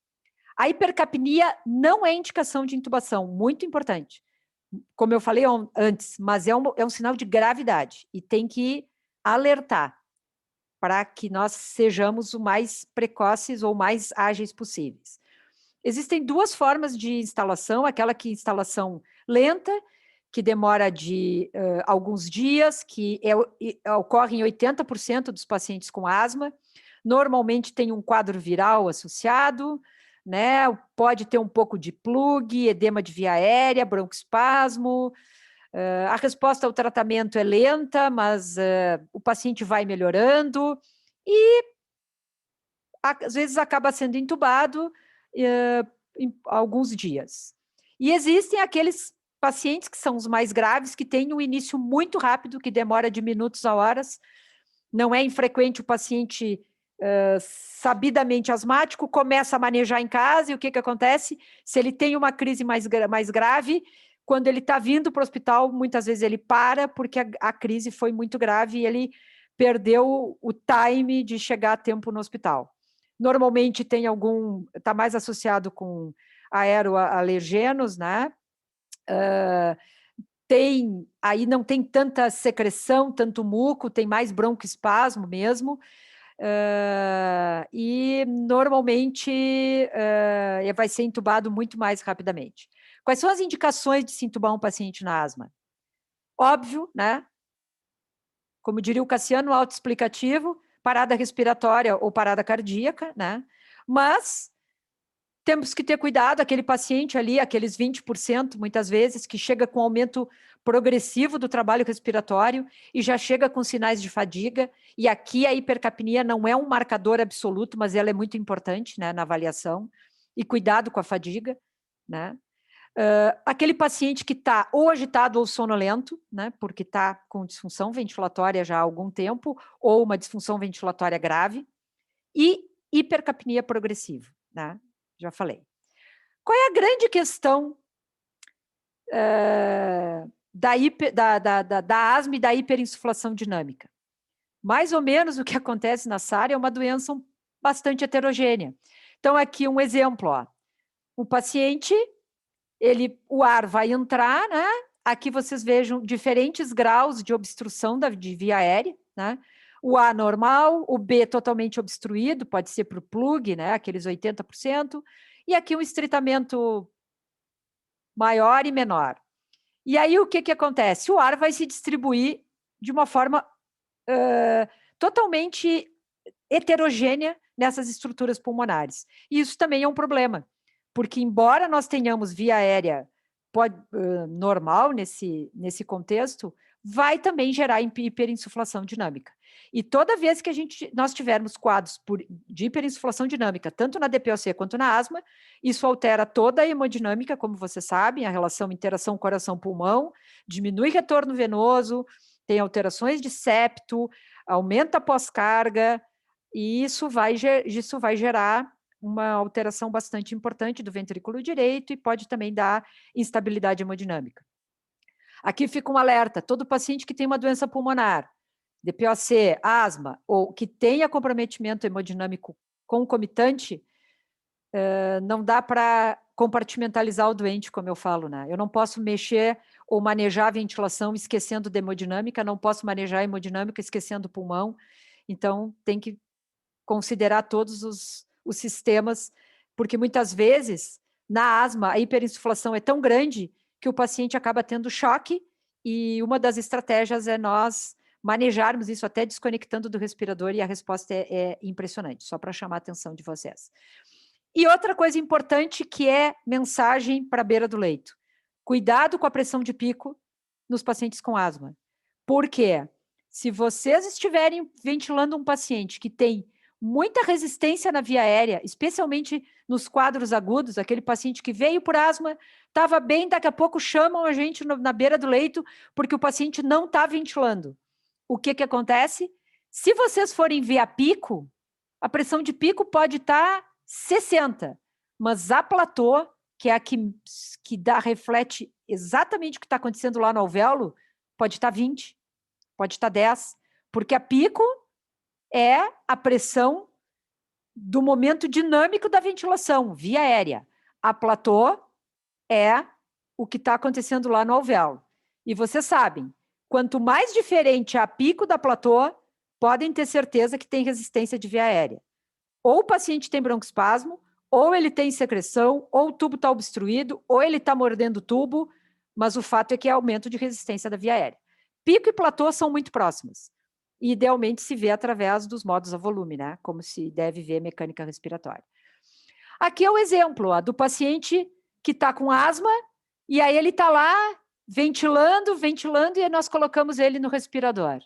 Speaker 3: A hipercapnia não é indicação de intubação, muito importante. Como eu falei antes, mas é um sinal de gravidade e tem que alertar. para que nós sejamos o mais precoces ou mais ágeis possíveis. Existem duas formas de instalação, aquela que é instalação lenta, que demora de alguns dias, que ocorre em 80% dos pacientes com asma, normalmente tem um quadro viral associado, né? Pode ter um pouco de plug, edema de via aérea, broncoespasmo. A resposta ao tratamento é lenta, mas o paciente vai melhorando e às vezes acaba sendo entubado em alguns dias. E existem aqueles pacientes que são os mais graves, que têm um início muito rápido, que demora de minutos a horas. Não é infrequente o paciente sabidamente asmático, começa a manejar em casa, e o que acontece? Se ele tem uma crise mais grave, quando ele está vindo para o hospital, muitas vezes ele para, porque a crise foi muito grave e ele perdeu o time de chegar a tempo no hospital. Normalmente tem está mais associado com aeroalergenos, né? Aí não tem tanta secreção, tanto muco, tem mais broncoespasmo mesmo, e normalmente vai ser entubado muito mais rapidamente. Quais são as indicações de se entubar um paciente na asma? Óbvio, né? Como diria o Cassiano, autoexplicativo, parada respiratória ou parada cardíaca, né? Mas temos que ter cuidado, aquele paciente ali, aqueles 20%, muitas vezes, que chega com aumento progressivo do trabalho respiratório e já chega com sinais de fadiga, e aqui a hipercapnia não é um marcador absoluto, mas ela é muito importante, né, na avaliação, e cuidado com a fadiga, né? Aquele paciente que está ou agitado ou sonolento, né, porque está com disfunção ventilatória já há algum tempo, ou uma disfunção ventilatória grave, e hipercapnia progressiva, né? Já falei. Qual é a grande questão da asma e da hiperinsuflação dinâmica? Mais ou menos o que acontece na SARA é uma doença bastante heterogênea. Então, aqui um exemplo, ó. O paciente, o ar vai entrar, né? Aqui vocês vejam diferentes graus de obstrução de via aérea, né? O A normal, o B totalmente obstruído, pode ser para o plug, né? Aqueles 80%, e aqui um estreitamento maior e menor. E aí o que acontece? O ar vai se distribuir de uma forma totalmente heterogênea nessas estruturas pulmonares. E isso também é um problema, porque embora nós tenhamos via aérea normal nesse contexto, vai também gerar hiperinsuflação dinâmica. E toda vez que nós tivermos quadros de hiperinsuflação dinâmica, tanto na DPOC quanto na asma, isso altera toda a hemodinâmica, como vocês sabem, a relação interação coração-pulmão, diminui retorno venoso, tem alterações de septo, aumenta a pós-carga, e isso vai gerar uma alteração bastante importante do ventrículo direito e pode também dar instabilidade hemodinâmica. Aqui fica um alerta: todo paciente que tem uma doença pulmonar, DPOC, asma, ou que tenha comprometimento hemodinâmico concomitante, não dá para compartimentalizar o doente, como eu falo, né? Eu não posso mexer ou manejar a ventilação esquecendo da hemodinâmica, não posso manejar a hemodinâmica esquecendo o pulmão, então tem que considerar todos os sistemas, porque muitas vezes, na asma, a hiperinsuflação é tão grande que o paciente acaba tendo choque, e uma das estratégias é nós manejarmos isso até desconectando do respirador, e a resposta é impressionante, só para chamar a atenção de vocês. E outra coisa importante, que é mensagem para a beira do leito: cuidado com a pressão de pico nos pacientes com asma. Por quê? Se vocês estiverem ventilando um paciente que tem muita resistência na via aérea, especialmente nos quadros agudos, aquele paciente que veio por asma, estava bem, daqui a pouco chamam a gente na beira do leito porque o paciente não está ventilando. O que acontece? Se vocês forem ver a pico, a pressão de pico pode estar 60, mas a platô, que é a que reflete exatamente o que está acontecendo lá no alvéolo, pode estar 20, pode estar 10, porque a pico é a pressão do momento dinâmico da ventilação, via aérea. A platô é o que está acontecendo lá no alvéolo. E vocês sabem, quanto mais diferente a pico da platô, podem ter certeza que tem resistência de via aérea. Ou o paciente tem broncoespasmo, ou ele tem secreção, ou o tubo está obstruído, ou ele está mordendo o tubo, mas o fato é que é aumento de resistência da via aérea. Pico e platô são muito próximas. E idealmente se vê através dos modos a volume, né? Como se deve ver mecânica respiratória. Aqui é o exemplo do paciente que está com asma, e aí ele está lá ventilando, e nós colocamos ele no respirador.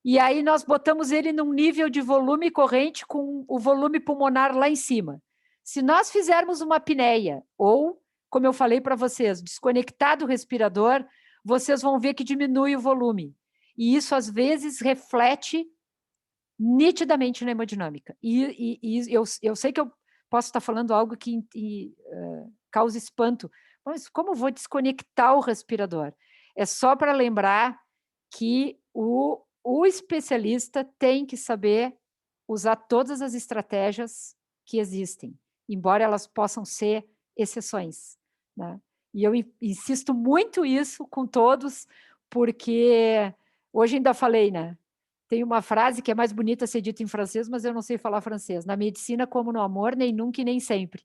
Speaker 3: E aí nós botamos ele num nível de volume corrente com o volume pulmonar lá em cima. Se nós fizermos uma apneia, ou, como eu falei para vocês, desconectar do respirador, vocês vão ver que diminui o volume. E isso, às vezes, reflete nitidamente na hemodinâmica. E eu sei que eu posso estar falando algo que causa espanto, mas como vou desconectar o respirador? É só para lembrar que o especialista tem que saber usar todas as estratégias que existem, embora elas possam ser exceções, né? E eu insisto muito isso com todos, porque hoje ainda falei, né? Tem uma frase que é mais bonita ser dita em francês, mas eu não sei falar francês. Na medicina, como no amor, nem nunca e nem sempre.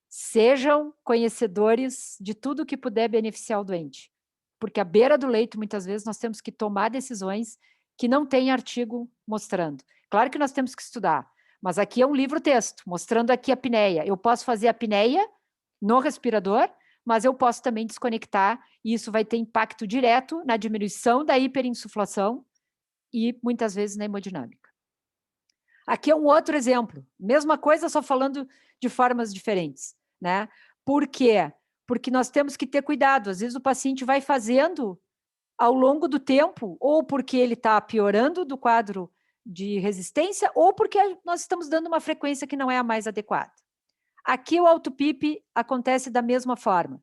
Speaker 3: Sejam conhecedores de tudo que puder beneficiar o doente. Porque à beira do leito, muitas vezes, nós temos que tomar decisões que não tem artigo mostrando. Claro que nós temos que estudar, mas aqui é um livro-texto, mostrando aqui a apneia. Eu posso fazer a apneia no respirador, mas eu posso também desconectar, e isso vai ter impacto direto na diminuição da hiperinsuflação e, muitas vezes, na hemodinâmica. Aqui é um outro exemplo. Mesma coisa, só falando de formas diferentes, né? Por quê? Porque nós temos que ter cuidado. Às vezes o paciente vai fazendo ao longo do tempo, ou porque ele está piorando do quadro de resistência, ou porque nós estamos dando uma frequência que não é a mais adequada. Aqui o auto-PIP acontece da mesma forma.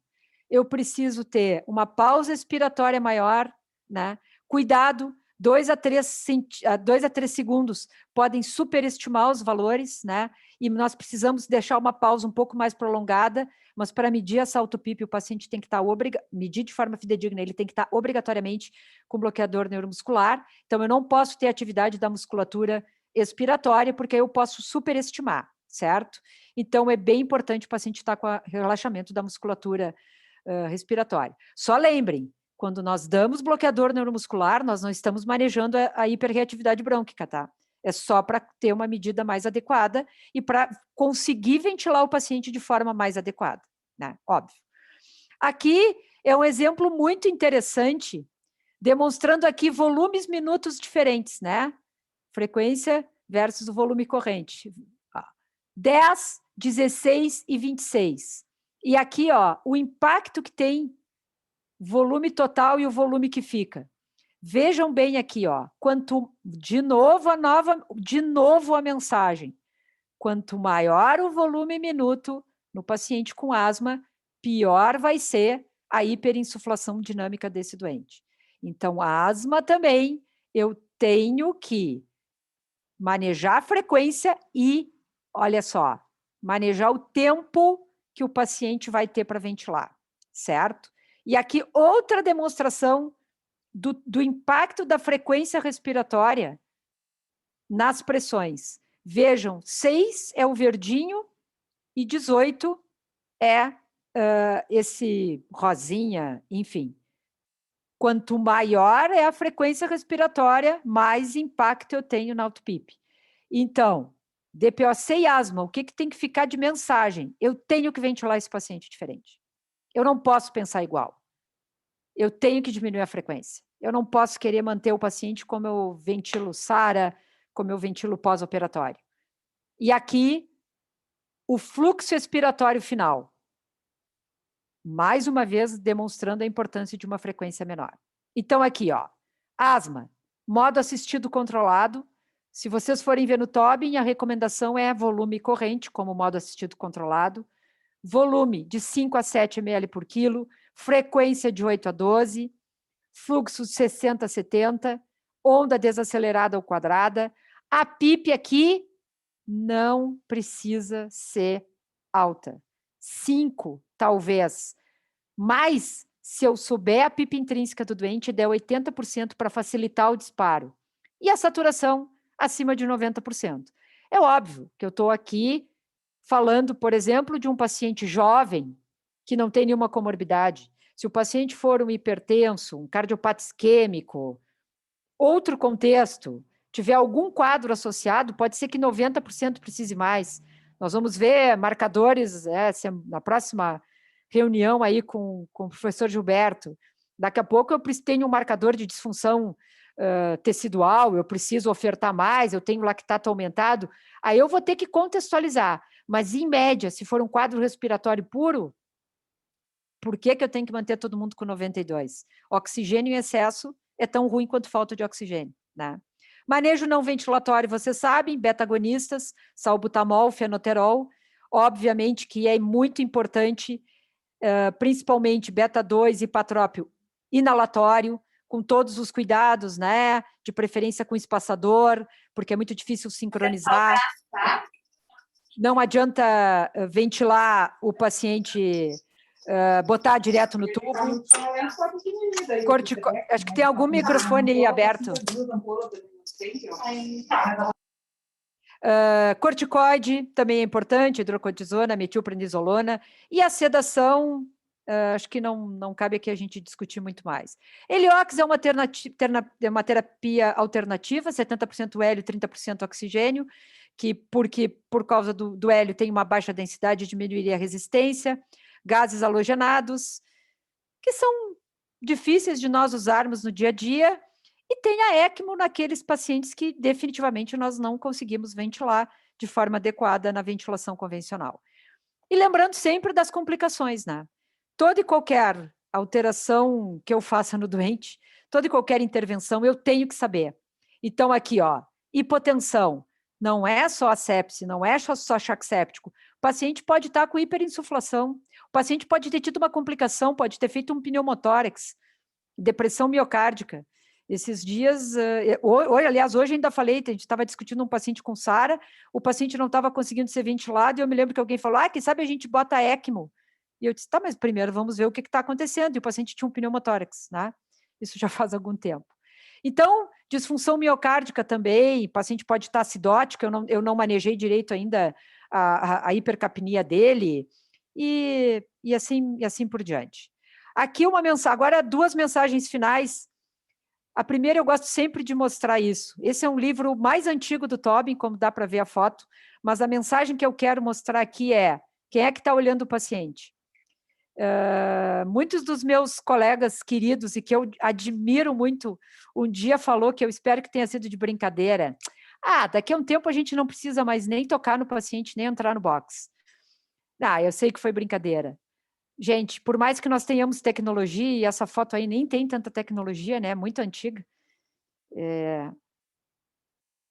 Speaker 3: Eu preciso ter uma pausa expiratória maior, né? Cuidado, 2 a 3 segundos podem superestimar os valores, né? E nós precisamos deixar uma pausa um pouco mais prolongada, mas para medir essa auto-PIP, o paciente tem que estar medir de forma fidedigna, ele tem que estar obrigatoriamente com bloqueador neuromuscular. Então, eu não posso ter atividade da musculatura expiratória, porque eu posso superestimar, certo? Então, é bem importante o paciente estar com relaxamento da musculatura respiratória. Só lembrem, quando nós damos bloqueador neuromuscular, nós não estamos manejando a hiperreatividade brônquica, tá? É só para ter uma medida mais adequada e para conseguir ventilar o paciente de forma mais adequada, né? Óbvio. Aqui é um exemplo muito interessante, demonstrando aqui volumes minutos diferentes, né? Frequência versus o volume corrente. 10, 16 e 26. E aqui, ó, o impacto que tem volume total e o volume que fica. Vejam bem aqui, ó, de novo a mensagem. Quanto maior o volume minuto no paciente com asma, pior vai ser a hiperinsuflação dinâmica desse doente. Então, a asma também, eu tenho que manejar a frequência e, olha só, manejar o tempo que o paciente vai ter para ventilar, certo? E aqui outra demonstração do impacto da frequência respiratória nas pressões. Vejam, 6 é o verdinho e 18 é esse rosinha, enfim. Quanto maior é a frequência respiratória, mais impacto eu tenho na auto-PIP. Então, DPOC e asma, o que tem que ficar de mensagem? Eu tenho que ventilar esse paciente diferente. Eu não posso pensar igual. Eu tenho que diminuir a frequência. Eu não posso querer manter o paciente como eu ventilo SARA, como eu ventilo pós-operatório. E aqui, o fluxo expiratório final. Mais uma vez, demonstrando a importância de uma frequência menor. Então, aqui, ó, asma, modo assistido controlado. Se vocês forem ver no Tobin, a recomendação é volume corrente, como modo assistido controlado. Volume de 5 a 7 ml por quilo, frequência de 8 a 12, fluxo de 60 a 70, onda desacelerada ou quadrada. A PIP aqui não precisa ser alta. 5, talvez. Mas, se eu souber a PIP intrínseca do doente, der 80% para facilitar o disparo. E a saturação acima de 90%. É óbvio que eu estou aqui falando, por exemplo, de um paciente jovem que não tem nenhuma comorbidade. Se o paciente for um hipertenso, um cardiopata isquêmico, outro contexto, tiver algum quadro associado, pode ser que 90% precise mais. Nós vamos ver marcadores na próxima reunião aí com o professor Gilberto. Daqui a pouco eu tenho um marcador de disfunção tecidual, eu preciso ofertar mais, eu tenho lactato aumentado, aí eu vou ter que contextualizar. Mas, em média, se for um quadro respiratório puro, por que eu tenho que manter todo mundo com 92? Oxigênio em excesso é tão ruim quanto falta de oxigênio, né? Manejo não ventilatório, vocês sabem, beta-agonistas, salbutamol, fenoterol, obviamente que é muito importante, principalmente beta-2 e patrópio inalatório, com todos os cuidados, né? De preferência com espaçador, porque é muito difícil sincronizar. Não adianta ventilar o paciente, botar direto no tubo. Acho que tem algum microfone aí aberto. Corticoide também é importante, hidrocortisona, metilprednisolona. E a sedação, acho que não cabe aqui a gente discutir muito mais. Heliox é uma terapia alternativa, 70% hélio, 30% oxigênio, porque por causa do hélio tem uma baixa densidade, diminuiria a resistência. Gases halogenados, que são difíceis de nós usarmos no dia a dia, e tem a ECMO naqueles pacientes que definitivamente nós não conseguimos ventilar de forma adequada na ventilação convencional. E lembrando sempre das complicações, né? Toda e qualquer alteração que eu faça no doente, toda e qualquer intervenção, eu tenho que saber. Então, aqui, ó, hipotensão, não é só a sepse, não é só choque séptico. O paciente pode estar com hiperinsuflação, o paciente pode ter tido uma complicação, pode ter feito um pneumotórax, depressão miocárdica. Esses dias, aliás, hoje ainda falei, a gente estava discutindo um paciente com SARA, o paciente não estava conseguindo ser ventilado, e eu me lembro que alguém falou, quem sabe a gente bota ECMO. E eu disse, tá, mas primeiro vamos ver o que está acontecendo. E o paciente tinha um pneumotórax, né? Isso já faz algum tempo. Então, disfunção miocárdica também, o paciente pode estar acidótico, eu não manejei direito ainda a hipercapnia dele, e assim por diante. Aqui agora 2 mensagens finais. A primeira, eu gosto sempre de mostrar isso. Esse é um livro mais antigo do Tobin, como dá para ver a foto, mas a mensagem que eu quero mostrar aqui é, quem é que está olhando o paciente? Muitos dos meus colegas queridos e que eu admiro muito, um dia falou que eu espero que tenha sido de brincadeira. Daqui a um tempo a gente não precisa mais nem tocar no paciente, nem entrar no box. Eu sei que foi brincadeira. Gente, por mais que nós tenhamos tecnologia, e essa foto aí nem tem tanta tecnologia, né? Muito antiga.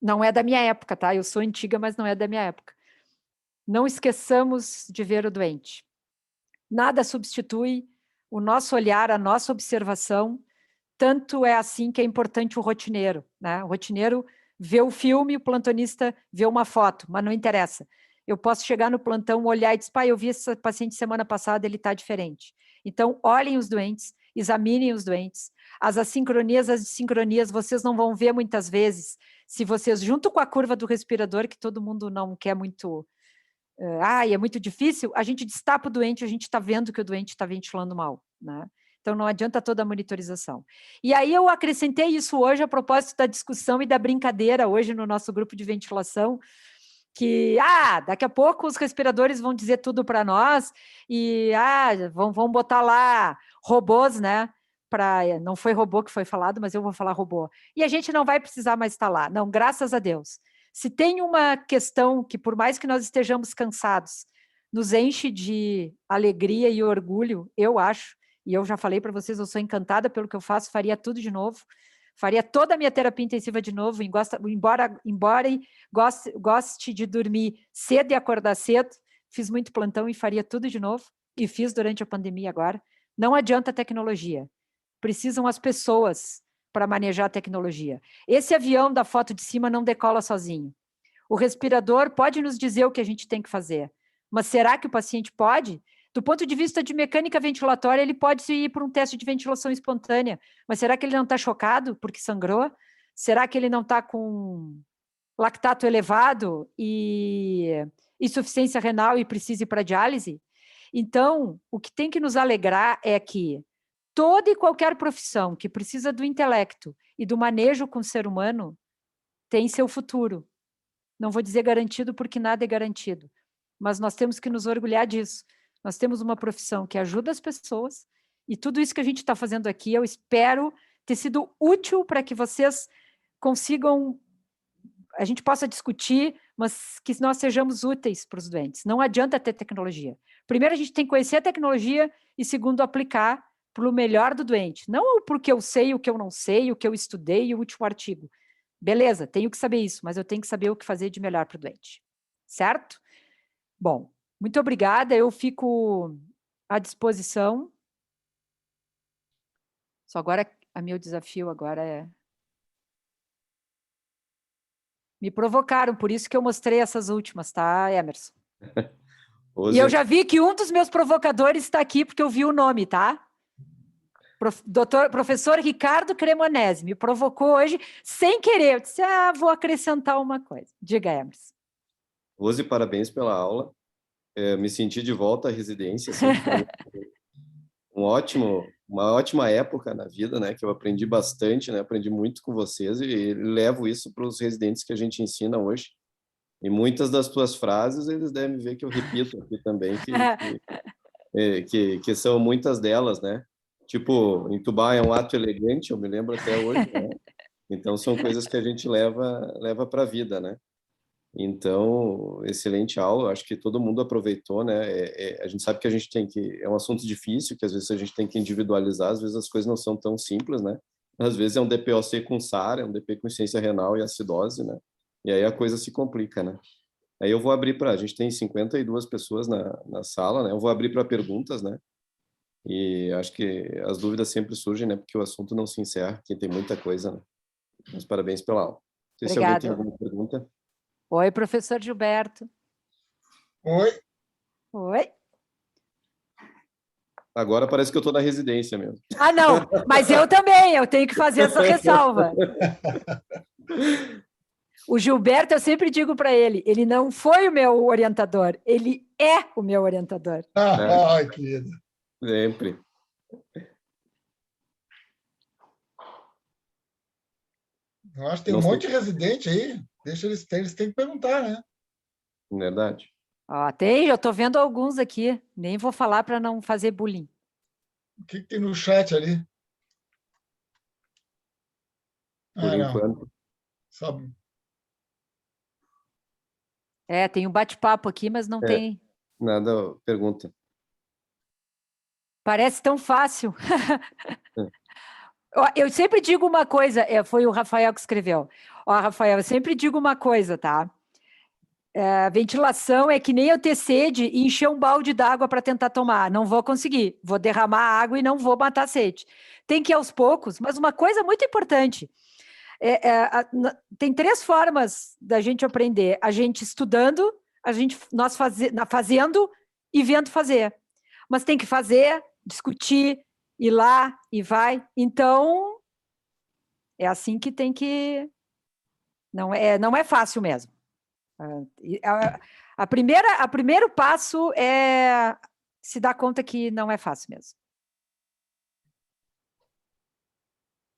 Speaker 3: Não é da minha época, tá? Eu sou antiga, mas não é da minha época. Não esqueçamos de ver o doente. Nada substitui o nosso olhar, a nossa observação. Tanto é assim que é importante o rotineiro, né? O rotineiro vê o filme, o plantonista vê uma foto, mas não interessa. Eu posso chegar no plantão, olhar e dizer, eu vi esse paciente semana passada, ele está diferente. Então, olhem os doentes, examinem os doentes. As assincronias, as desincronias, vocês não vão ver muitas vezes, se vocês, junto com a curva do respirador, que todo mundo não quer muito... é muito difícil, a gente destapa o doente, a gente está vendo que o doente está ventilando mal, né? Então, não adianta toda a monitorização. E aí eu acrescentei isso hoje a propósito da discussão e da brincadeira hoje no nosso grupo de ventilação, que, daqui a pouco os respiradores vão dizer tudo para nós e, vão botar lá robôs, né? Não foi robô que foi falado, mas eu vou falar robô. E a gente não vai precisar mais estar lá. Não, graças a Deus. Se tem uma questão que, por mais que nós estejamos cansados, nos enche de alegria e orgulho, eu acho, e eu já falei para vocês, eu sou encantada pelo que eu faço, faria tudo de novo, faria toda a minha terapia intensiva de novo, embora goste de dormir cedo e acordar cedo, fiz muito plantão e faria tudo de novo, e fiz durante a pandemia agora. Não adianta a tecnologia, precisam as pessoas para manejar a tecnologia. Esse avião da foto de cima não decola sozinho. O respirador pode nos dizer o que a gente tem que fazer, mas será que o paciente pode? Do ponto de vista de mecânica ventilatória, ele pode ir para um teste de ventilação espontânea, mas será que ele não está chocado porque sangrou? Será que ele não está com lactato elevado e insuficiência renal e precisa ir para diálise. Então, o que tem que nos alegrar é que toda e qualquer profissão que precisa do intelecto e do manejo com o ser humano tem seu futuro. Não vou dizer garantido, porque nada é garantido, mas nós temos que nos orgulhar disso. Nós temos uma profissão que ajuda as pessoas, e tudo isso que a gente está fazendo aqui, eu espero ter sido útil para que vocês consigam, a gente possa discutir, mas que nós sejamos úteis para os doentes. Não adianta ter tecnologia. Primeiro, a gente tem que conhecer a tecnologia, e segundo, aplicar para o melhor do doente. Não porque eu sei o que eu não sei, o que eu estudei e o último artigo. Beleza, tenho que saber isso, mas eu tenho que saber o que fazer de melhor para o doente. Certo? Bom, muito obrigada, eu fico à disposição. Só agora, o meu desafio agora é... Me provocaram, por isso que eu mostrei essas últimas, tá, Emerson? E eu já vi que um dos meus provocadores está aqui, porque eu vi o nome, tá? Professor Ricardo Cremonese me provocou hoje sem querer. Eu disse, vou acrescentar uma coisa. Diga, Emerson.
Speaker 2: Rose, parabéns pela aula. Me senti de volta à residência. Assim, uma ótima época na vida, né? Que eu aprendi bastante, né? Aprendi muito com vocês e levo isso para os residentes que a gente ensina hoje. E muitas das tuas frases, eles devem ver que eu repito aqui também, que são muitas delas, né? Tipo, entubar é um ato elegante, eu me lembro até hoje, né? Então, são coisas que a gente leva para a vida, né? Então, excelente aula, acho que todo mundo aproveitou, né? A gente sabe que a gente tem que... É um assunto difícil, que às vezes a gente tem que individualizar, às vezes as coisas não são tão simples, né? Às vezes é um DPOC com SAR, é um DP com insuficiência renal e acidose, né? E aí a coisa se complica, né? Aí eu vou abrir a gente tem 52 pessoas na sala, né? Eu vou abrir para perguntas, né? E acho que as dúvidas sempre surgem, né? Porque o assunto não se encerra, porque tem muita coisa, né? Mas parabéns pela aula. Não sei se alguém tem alguma pergunta.
Speaker 3: Oi, professor Gilberto.
Speaker 4: Oi.
Speaker 3: Oi.
Speaker 2: Agora parece que eu estou na residência mesmo.
Speaker 3: Não, mas eu também, eu tenho que fazer essa ressalva. O Gilberto, eu sempre digo para ele não foi o meu orientador, ele é o meu orientador.
Speaker 4: Ai, querido.
Speaker 2: Sempre.
Speaker 4: Eu acho que tem um monte de residente aí. Deixa eles têm que perguntar, né?
Speaker 2: Verdade.
Speaker 3: Eu estou vendo alguns aqui. Nem vou falar para não fazer bullying.
Speaker 4: O que tem no chat ali?
Speaker 2: Por enquanto.
Speaker 4: Sabe?
Speaker 3: Tem um bate-papo aqui, mas não tem...
Speaker 2: Nada, pergunta.
Speaker 3: Parece tão fácil. Eu sempre digo uma coisa, foi o Rafael que escreveu. Rafael, eu sempre digo uma coisa, tá? Ventilação é que nem eu ter sede e encher um balde d'água para tentar tomar. Não vou conseguir. Vou derramar água e não vou matar a sede. Tem que ir aos poucos, mas uma coisa muito importante. Tem 3 formas da gente aprender. A gente estudando, nós fazendo e vendo fazer. Mas tem que fazer, discutir, ir lá e vai. Então, é assim que tem que... Não é fácil mesmo. O primeiro passo é se dar conta que não é fácil mesmo.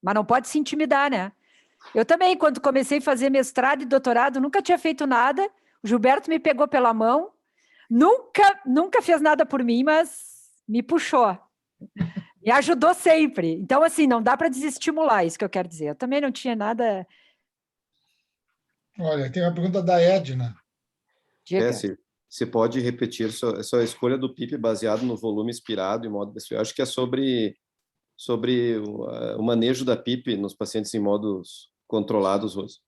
Speaker 3: Mas não pode se intimidar, né? Eu também, quando comecei a fazer mestrado e doutorado, nunca tinha feito nada. O Gilberto me pegou pela mão. Nunca fez nada por mim, mas me puxou. Me ajudou sempre. Então, assim, não dá para desestimular, isso que eu quero dizer. Eu também não tinha nada...
Speaker 4: Olha, tem uma pergunta da Edna.
Speaker 2: Se pode repetir sua escolha do PIP baseado no volume expirado em modo... Eu acho que é sobre o manejo da PIP nos pacientes em modos controlados, Rose.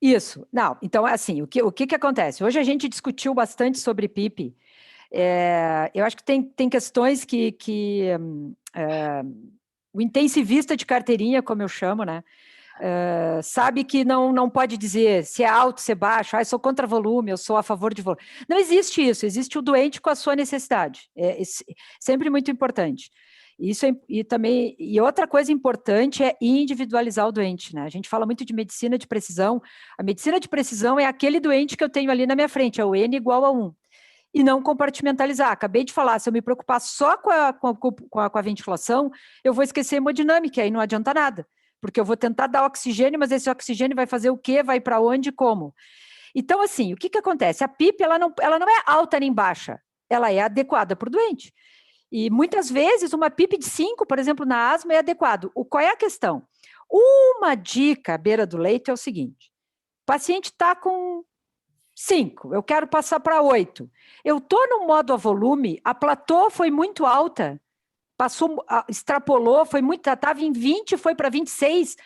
Speaker 3: Isso. Não, então, assim, o que acontece? Hoje a gente discutiu bastante sobre PIP. Eu acho que tem questões que o intensivista de carteirinha, como eu chamo, né? Sabe que não pode dizer se é alto, se é baixo, eu sou contra volume, eu sou a favor de volume. Não existe isso, existe o doente com a sua necessidade. É sempre muito importante. E outra coisa importante é individualizar o doente, né? A gente fala muito de medicina de precisão. A medicina de precisão é aquele doente que eu tenho ali na minha frente, é o N igual a 1. E não compartimentalizar. Acabei de falar, se eu me preocupar só com a ventilação, eu vou esquecer a hemodinâmica, aí não adianta nada. Porque eu vou tentar dar oxigênio, mas esse oxigênio vai fazer o quê? Vai para onde e como? Então, assim, o que acontece? A PIP, ela não é alta nem baixa. Ela é adequada para o doente. E muitas vezes uma PIP de 5, por exemplo, na asma é adequado. Qual é a questão? Uma dica à beira do leito é o seguinte: o paciente está com 5, eu quero passar para 8. Eu estou no modo a volume, a platô foi muito alta, extrapolou, estava em 20, foi para 26.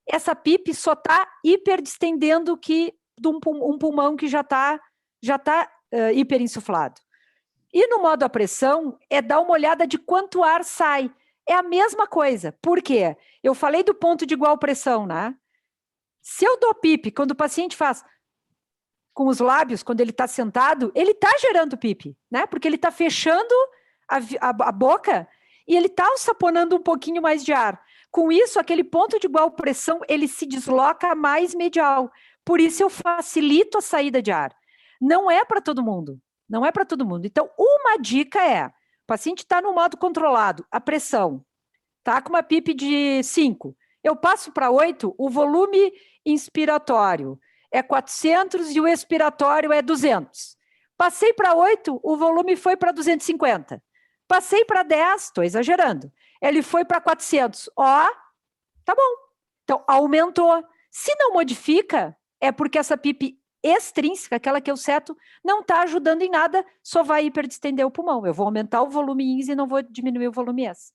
Speaker 3: Essa PIP só está hiperdistendendo um pulmão que já está hiperinsuflado. E no modo a pressão, é dar uma olhada de quanto ar sai. É a mesma coisa. Por quê? Eu falei do ponto de igual pressão, né? Se eu dou PIP, quando o paciente faz com os lábios, quando ele está sentado, ele está gerando PIP, né? Porque ele está fechando a boca e ele está saponando um pouquinho mais de ar. Com isso, aquele ponto de igual pressão, ele se desloca mais medial. Por isso, eu facilito a saída de ar. Não é para todo mundo. Não é para todo mundo. Então, uma dica é, o paciente está no modo controlado, a pressão, está com uma PIP de 5. Eu passo para 8, o volume inspiratório é 400 e o expiratório é 200. Passei para 8, o volume foi para 250. Passei para 10, estou exagerando, ele foi para 400. Tá bom. Então, aumentou. Se não modifica, é porque essa PIP extrínseca, aquela que eu seto, não está ajudando em nada, só vai hiperdistender o pulmão. Eu vou aumentar o volume INS e não vou diminuir o volume S.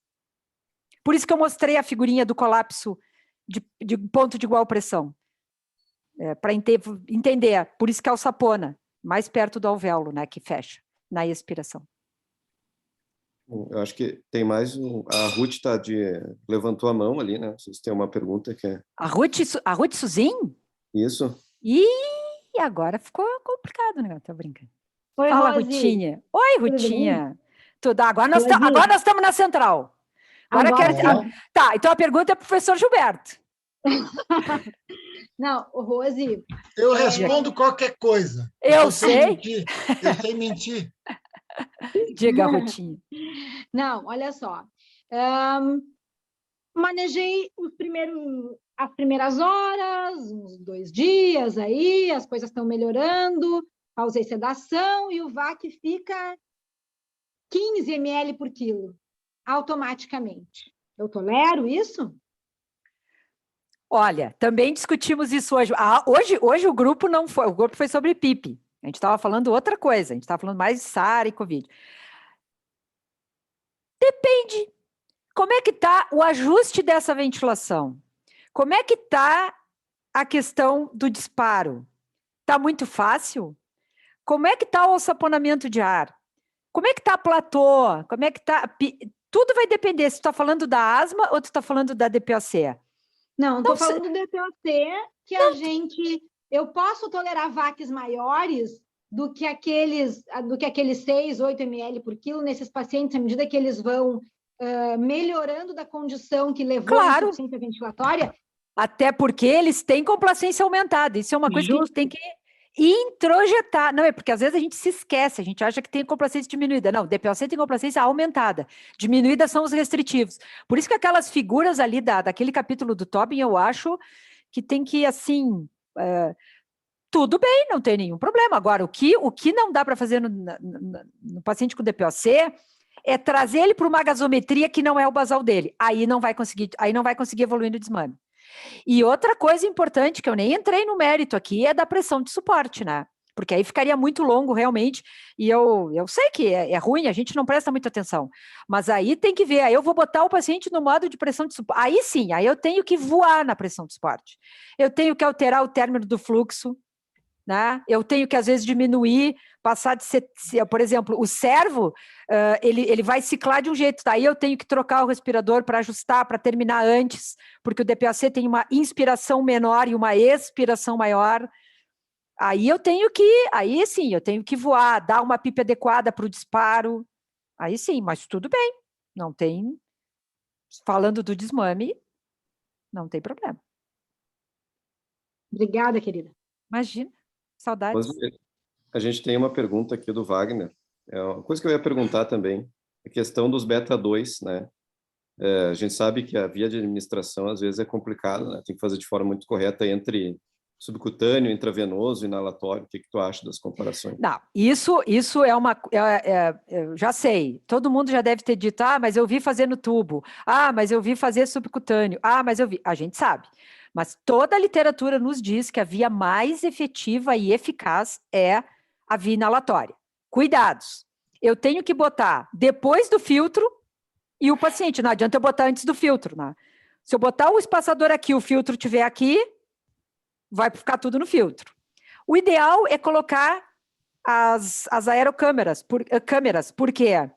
Speaker 3: Por isso que eu mostrei a figurinha do colapso de ponto de igual pressão. Para entender. Por isso que é o sapona, mais perto do alvéolo, né, que fecha na expiração.
Speaker 2: Eu acho que tem mais a Ruth levantou a mão ali, né? Vocês têm uma pergunta que é...
Speaker 3: A Ruth Suzin?
Speaker 2: Isso.
Speaker 3: E agora ficou complicado, né? Tô brincando.
Speaker 5: Oi,
Speaker 3: Fala,
Speaker 5: Rose.
Speaker 3: Rutinha. Oi, Rutinha. Tudo. Agora nós estamos na central. Tá, então a pergunta é para o professor Gilberto.
Speaker 5: Não, Rose...
Speaker 4: Eu respondo qualquer coisa.
Speaker 3: Eu sei.
Speaker 4: Eu sei mentir.
Speaker 3: Diga, Rutinha.
Speaker 5: Não, olha só. Manejei as primeiras horas, uns 2 dias aí, as coisas estão melhorando, causei sedação e o VAC fica 15 ml por quilo, automaticamente. Eu tolero isso?
Speaker 3: Olha, também discutimos isso hoje. Hoje o grupo não foi, o grupo foi sobre PIP. A gente estava falando outra coisa, a gente estava falando mais de SARA e Covid. Depende. Como é que está o ajuste dessa ventilação? Como é que está a questão do disparo? Está muito fácil? Como é que está o alçaponamento de ar? Como é que está a platô? Como é que está... Tudo vai depender se tu está falando da asma ou tu está falando da DPOC.
Speaker 5: Não estou falando do DPOC, que eu posso tolerar VACs maiores do que aqueles 6, 8 ml por quilo nesses pacientes, à medida que eles vão melhorando da condição que levou à insuficiência ventilatória.
Speaker 3: Até porque eles têm complacência aumentada. Isso é uma coisa que a gente tem que introjetar. Não, é porque às vezes a gente se esquece, a gente acha que tem complacência diminuída. Não, DPOC tem complacência aumentada. Diminuída são os restritivos. Por isso que aquelas figuras ali daquele capítulo do Tobin, eu acho que tem que, assim... tudo bem, não tem nenhum problema. Agora, o que não dá para fazer no paciente com DPOC é trazer ele para uma gasometria que não é o basal dele. Aí não vai conseguir evoluir no desmame. E outra coisa importante, que eu nem entrei no mérito aqui, é da pressão de suporte, né? Porque aí ficaria muito longo, realmente, e eu sei que é ruim, a gente não presta muita atenção, mas aí tem que ver, aí eu vou botar o paciente no modo de pressão de suporte, aí sim, aí eu tenho que voar na pressão de suporte, eu tenho que alterar o término do fluxo, né? Eu tenho que, às vezes, diminuir, passar de... Por exemplo, o servo, ele vai ciclar de um jeito, tá? Aí eu tenho que trocar o respirador para ajustar, para terminar antes, porque o DPOC tem uma inspiração menor e uma expiração maior. Aí sim, eu tenho que voar, dar uma PIP adequada para o disparo. Aí sim, mas tudo bem, não tem falando do desmame, não tem problema.
Speaker 5: Obrigada, querida.
Speaker 3: Imagina, saudades.
Speaker 2: Mas a gente tem uma pergunta aqui do Wagner. É uma coisa que eu ia perguntar também, a questão dos beta 2, né? A gente sabe que a via de administração às vezes é complicada, né? Tem que fazer de forma muito correta entre subcutâneo, intravenoso, inalatório. O que tu acha das comparações?
Speaker 3: Não, isso é uma... eu já sei, todo mundo já deve ter dito, mas eu vi fazer no tubo, mas eu vi fazer subcutâneo, mas eu vi... A gente sabe, mas toda a literatura nos diz que a via mais efetiva e eficaz é a via inalatória. Cuidados, eu tenho que botar depois do filtro e o paciente, não adianta eu botar antes do filtro, né? Se eu botar o espaçador aqui, o filtro estiver aqui, vai ficar tudo no filtro. O ideal é colocar as aerocâmeras, câmeras, por quê?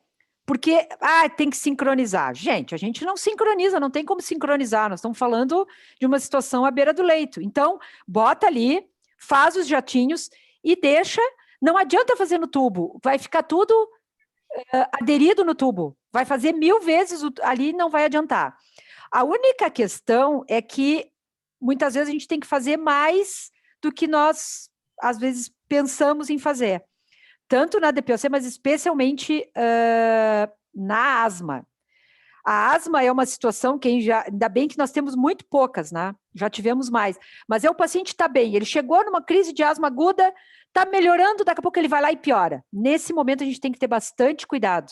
Speaker 3: Porque tem que sincronizar. Gente, a gente não sincroniza, não tem como sincronizar, nós estamos falando de uma situação à beira do leito. Então, bota ali, faz os jatinhos e deixa, não adianta fazer no tubo, vai ficar tudo aderido no tubo, vai fazer 1000 vezes ali, não vai adiantar. A única questão é que muitas vezes a gente tem que fazer mais do que nós, às vezes, pensamos em fazer. Tanto na DPOC, mas especialmente na asma. A asma é uma situação que ainda bem que nós temos muito poucas, né? Já tivemos mais. Mas o paciente está bem, ele chegou numa crise de asma aguda, está melhorando, daqui a pouco ele vai lá e piora. Nesse momento a gente tem que ter bastante cuidado.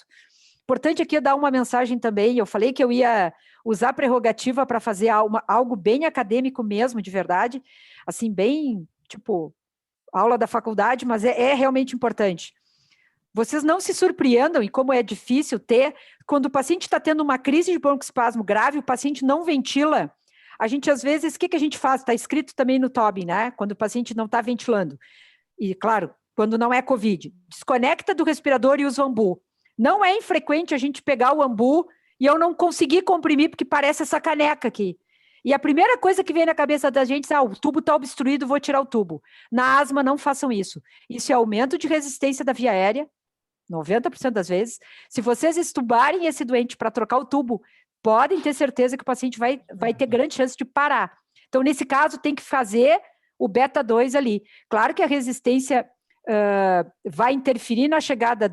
Speaker 3: Importante aqui dar uma mensagem também, eu falei que eu ia usar a prerrogativa para fazer algo bem acadêmico mesmo, de verdade, assim, bem, tipo, aula da faculdade, mas é realmente importante. Vocês não se surpreendam, e como é difícil ter, quando o paciente está tendo uma crise de broncoespasmo grave, o paciente não ventila, a gente, às vezes, o que a gente faz? Está escrito também no TOB, né? Quando o paciente não está ventilando. E, claro, quando não é COVID, desconecta do respirador e usa o ambu. Não é infrequente a gente pegar o ambu e eu não conseguir comprimir, porque parece essa caneca aqui. E a primeira coisa que vem na cabeça da gente é, o tubo está obstruído, vou tirar o tubo. Na asma, não façam isso. Isso é aumento de resistência da via aérea, 90% das vezes. Se vocês estubarem esse doente para trocar o tubo, podem ter certeza que o paciente vai ter grande chance de parar. Então, nesse caso, tem que fazer o beta 2 ali. Claro que a resistência vai interferir na chegada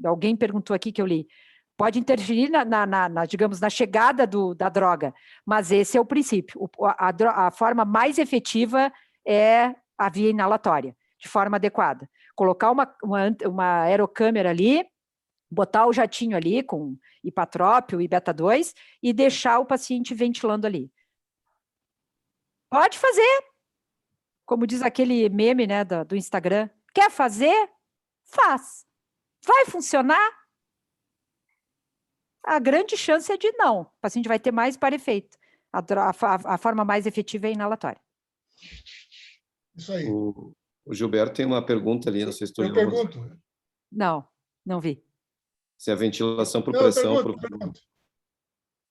Speaker 3: alguém perguntou aqui que eu li, pode interferir digamos, na chegada da droga, mas esse é o princípio. A forma mais efetiva é a via inalatória, de forma adequada. Colocar uma aerocâmera ali, botar o jatinho ali com hipatrópio e beta 2 e deixar o paciente ventilando ali. Pode fazer, como diz aquele meme, né, do Instagram. Quer fazer? Faz. Vai funcionar? A grande chance é de não. O paciente vai ter mais para efeito. A forma mais efetiva é a inalatória.
Speaker 4: Isso aí.
Speaker 2: O Gilberto tem uma pergunta ali, não sei se tu
Speaker 4: Eu pergunto.
Speaker 3: Não vi.
Speaker 2: Se a ventilação por pressão...
Speaker 4: Eu pergunto.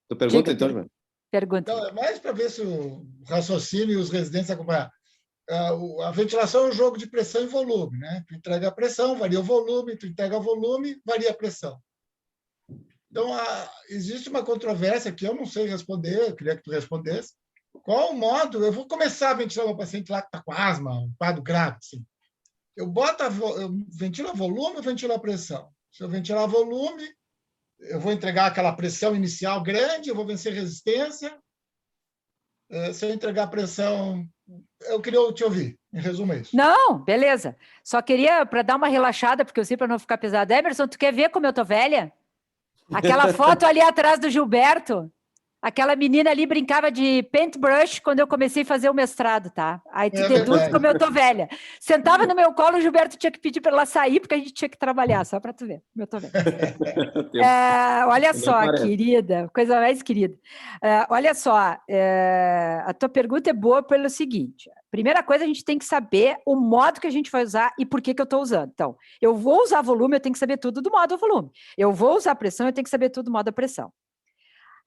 Speaker 2: Tu pergunta,
Speaker 3: Diga,
Speaker 2: então, Gilberto?
Speaker 3: Pergunta.
Speaker 4: Então, é mais para ver se o raciocínio e os residentes acompanhar. A ventilação é um jogo de pressão e volume, né? Tu entrega a pressão, varia o volume, tu entrega o volume, varia a pressão. Então, existe uma controvérsia que eu não sei responder, eu queria que tu respondesse. Qual o modo? Eu vou começar a ventilar um paciente lá que está com asma, um quadro grave, assim. Eu ventilo volume ou ventilo a pressão? Se eu ventilar volume, eu vou entregar aquela pressão inicial grande, eu vou vencer resistência. Se eu entregar a pressão... Eu queria te ouvir, em resumo é isso.
Speaker 3: Não, beleza. Só queria, para dar uma relaxada, porque eu sei para não ficar pesado. Emerson, tu quer ver como eu tô velha? Aquela foto ali atrás do Gilberto, aquela menina ali brincava de paintbrush quando eu comecei a fazer o mestrado, tá? Aí tu deduz como eu tô velha. Sentava no meu colo, o Gilberto tinha que pedir para ela sair, porque a gente tinha que trabalhar, só para tu ver como eu tô velha. Olha só, querida, coisa mais querida. Olha só, a tua pergunta é boa pelo seguinte. Primeira coisa, a gente tem que saber o modo que a gente vai usar e por que eu estou usando. Então, eu vou usar volume, eu tenho que saber tudo do modo volume. Eu vou usar pressão, eu tenho que saber tudo do modo da pressão.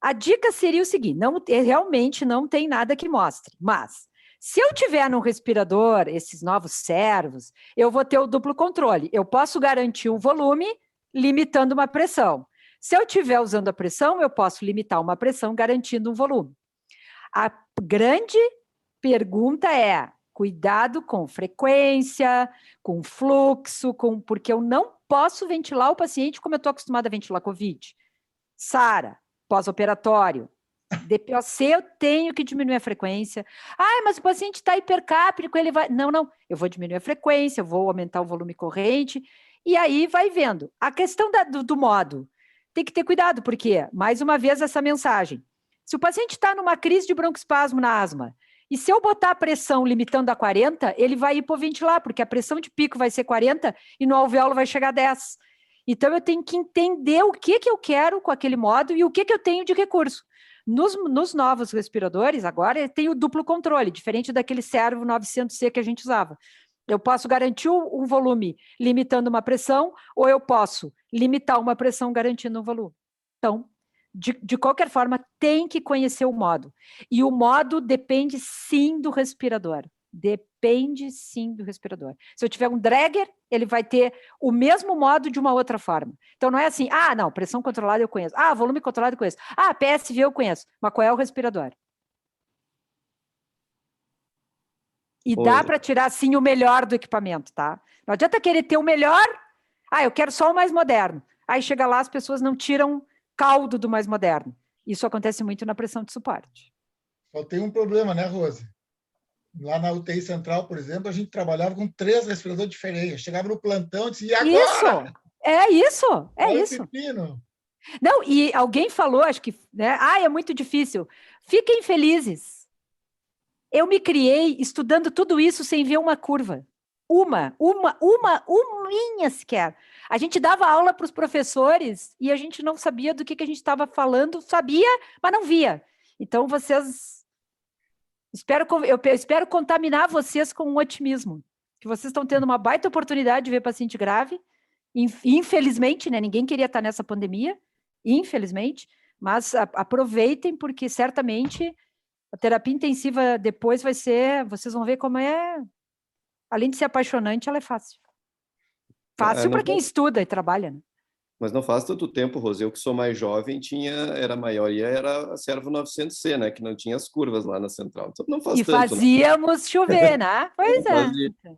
Speaker 3: A dica seria o seguinte, realmente não tem nada que mostre, mas se eu tiver no respirador esses novos servos, eu vou ter o duplo controle. Eu posso garantir um volume limitando uma pressão. Se eu estiver usando a pressão, eu posso limitar uma pressão garantindo um volume. A grande pergunta é, cuidado com frequência, com fluxo, porque eu não posso ventilar o paciente como eu estou acostumada a ventilar COVID. SARA, pós-operatório. DPOC, eu tenho que diminuir a frequência. Mas o paciente está hipercáprico, ele vai... Não, eu vou diminuir a frequência, eu vou aumentar o volume corrente, e aí vai vendo. A questão do modo, tem que ter cuidado, porque, mais uma vez, essa mensagem. Se o paciente está numa crise de broncoespasmo na asma, e se eu botar a pressão limitando a 40, ele vai hipoventilar, porque a pressão de pico vai ser 40 e no alvéolo vai chegar a 10. Então, eu tenho que entender o que eu quero com aquele modo e o que eu tenho de recurso. Nos novos respiradores, agora, tem o duplo controle, diferente daquele Servo 900C que a gente usava. Eu posso garantir um volume limitando uma pressão, ou eu posso limitar uma pressão garantindo um volume. Então, de qualquer forma, tem que conhecer o modo. E o modo depende, sim, do respirador. Depende, sim, do respirador. Se eu tiver um dragger, ele vai ter o mesmo modo de uma outra forma. Então, não é assim, não, pressão controlada eu conheço. Volume controlado eu conheço. PSV eu conheço. Mas qual é o respirador? E dá para tirar, sim, o melhor do equipamento, tá? Não adianta querer ter o melhor. Eu quero só o mais moderno. Aí chega lá, as pessoas não tiram caldo do mais moderno. Isso acontece muito na pressão de suporte.
Speaker 4: Só tem um problema, né, Rose? Lá na UTI Central, por exemplo, a gente trabalhava com 3 respiradores diferentes. Chegava no plantão e disse, e agora?
Speaker 3: Isso.
Speaker 4: Pepino.
Speaker 3: Não, e alguém falou, acho que, né? É muito difícil. Fiquem felizes. Eu me criei estudando tudo isso sem ver uma curva. Uma sequer. A gente dava aula para os professores e a gente não sabia do que a gente estava falando, sabia, mas não via. Então, eu espero contaminar vocês com um otimismo, que vocês estão tendo uma baita oportunidade de ver paciente grave, infelizmente, né? Ninguém queria estar nessa pandemia, infelizmente, mas aproveitem, porque certamente a terapia intensiva depois vai ser, vocês vão ver como além de ser apaixonante, ela é fácil. Fácil para quem estuda e trabalha, né?
Speaker 2: Mas não faz tanto tempo, Rose, eu que sou mais jovem, a maioria era a Servo 900C, né? Que não tinha as curvas lá na central. Então não faz tanto.
Speaker 3: E fazíamos chover, né? Pois é.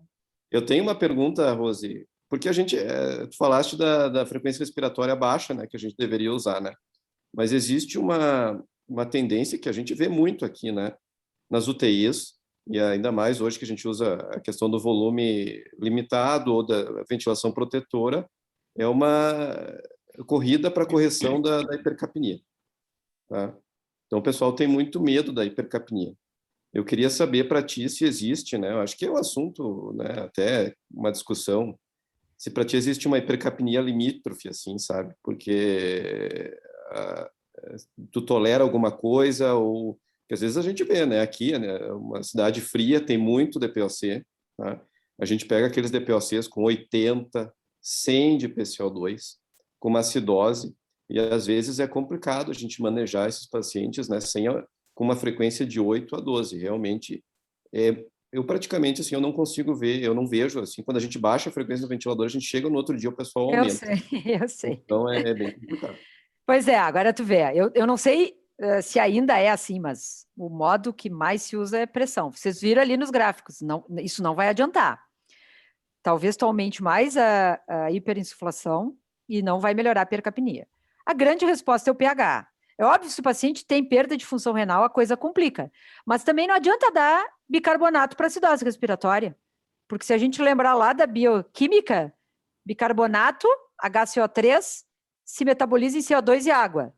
Speaker 2: Eu tenho uma pergunta, Rose, porque tu falaste da frequência respiratória baixa, né? Que a gente deveria usar, né? Mas existe uma tendência que a gente vê muito aqui, né? Nas UTIs, e ainda mais hoje que a gente usa a questão do volume limitado ou da ventilação protetora, é uma corrida para a correção da hipercapnia. Tá? Então, o pessoal tem muito medo da hipercapnia. Eu queria saber para ti se existe, né? Eu acho que é um assunto, né? Até uma discussão, se para ti existe uma hipercapnia limítrofe, assim, sabe? Porque tu tolera alguma coisa ou... Porque às vezes a gente vê, né? Aqui, né? Uma cidade fria tem muito DPOC, tá? A gente pega aqueles DPOCs com 80, 100 de PCO2, com uma acidose, e às vezes é complicado a gente manejar esses pacientes, né? Com uma frequência de 8 a 12. Realmente, eu praticamente, assim, eu não consigo ver, eu não vejo, assim, quando a gente baixa a frequência do ventilador, a gente chega no outro dia, o pessoal aumenta.
Speaker 3: Eu sei.
Speaker 2: Então, é bem complicado.
Speaker 3: Pois é, agora tu vê, eu não sei se ainda é assim, mas o modo que mais se usa é pressão. Vocês viram ali nos gráficos, isso não vai adiantar. Talvez tu aumente mais a hiperinsuflação e não vai melhorar a percapnia. A grande resposta é o pH. É óbvio que se o paciente tem perda de função renal, a coisa complica. Mas também não adianta dar bicarbonato para acidose respiratória. Porque se a gente lembrar lá da bioquímica, bicarbonato, HCO3, se metaboliza em CO2 e água.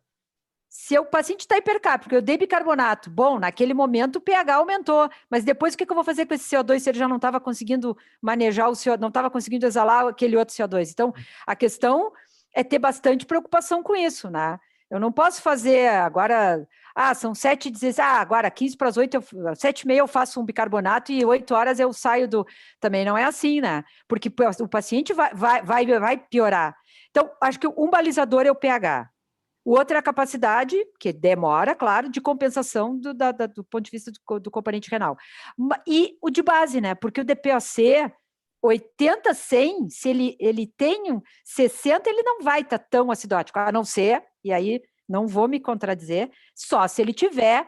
Speaker 3: Se o paciente está hipercáprico, eu dei bicarbonato, bom, naquele momento o pH aumentou, mas depois o que eu vou fazer com esse CO2 se ele já não estava conseguindo manejar o CO2, não estava conseguindo exalar aquele outro CO2? Então, a questão é ter bastante preocupação com isso, né? Eu não posso fazer agora, são 7h16, agora 15 para as 8, 7h30 eu faço um bicarbonato e 8 horas eu saio do... Também não é assim, né? Porque o paciente vai piorar. Então, acho que um balizador é o pH. O outro é a capacidade, que demora, claro, de compensação do ponto de vista do componente renal. E o de base, né? Porque o DPOC, 80, 100, se ele tem 60, ele não vai estar tão acidótico, a não ser, e aí não vou me contradizer, só se ele tiver,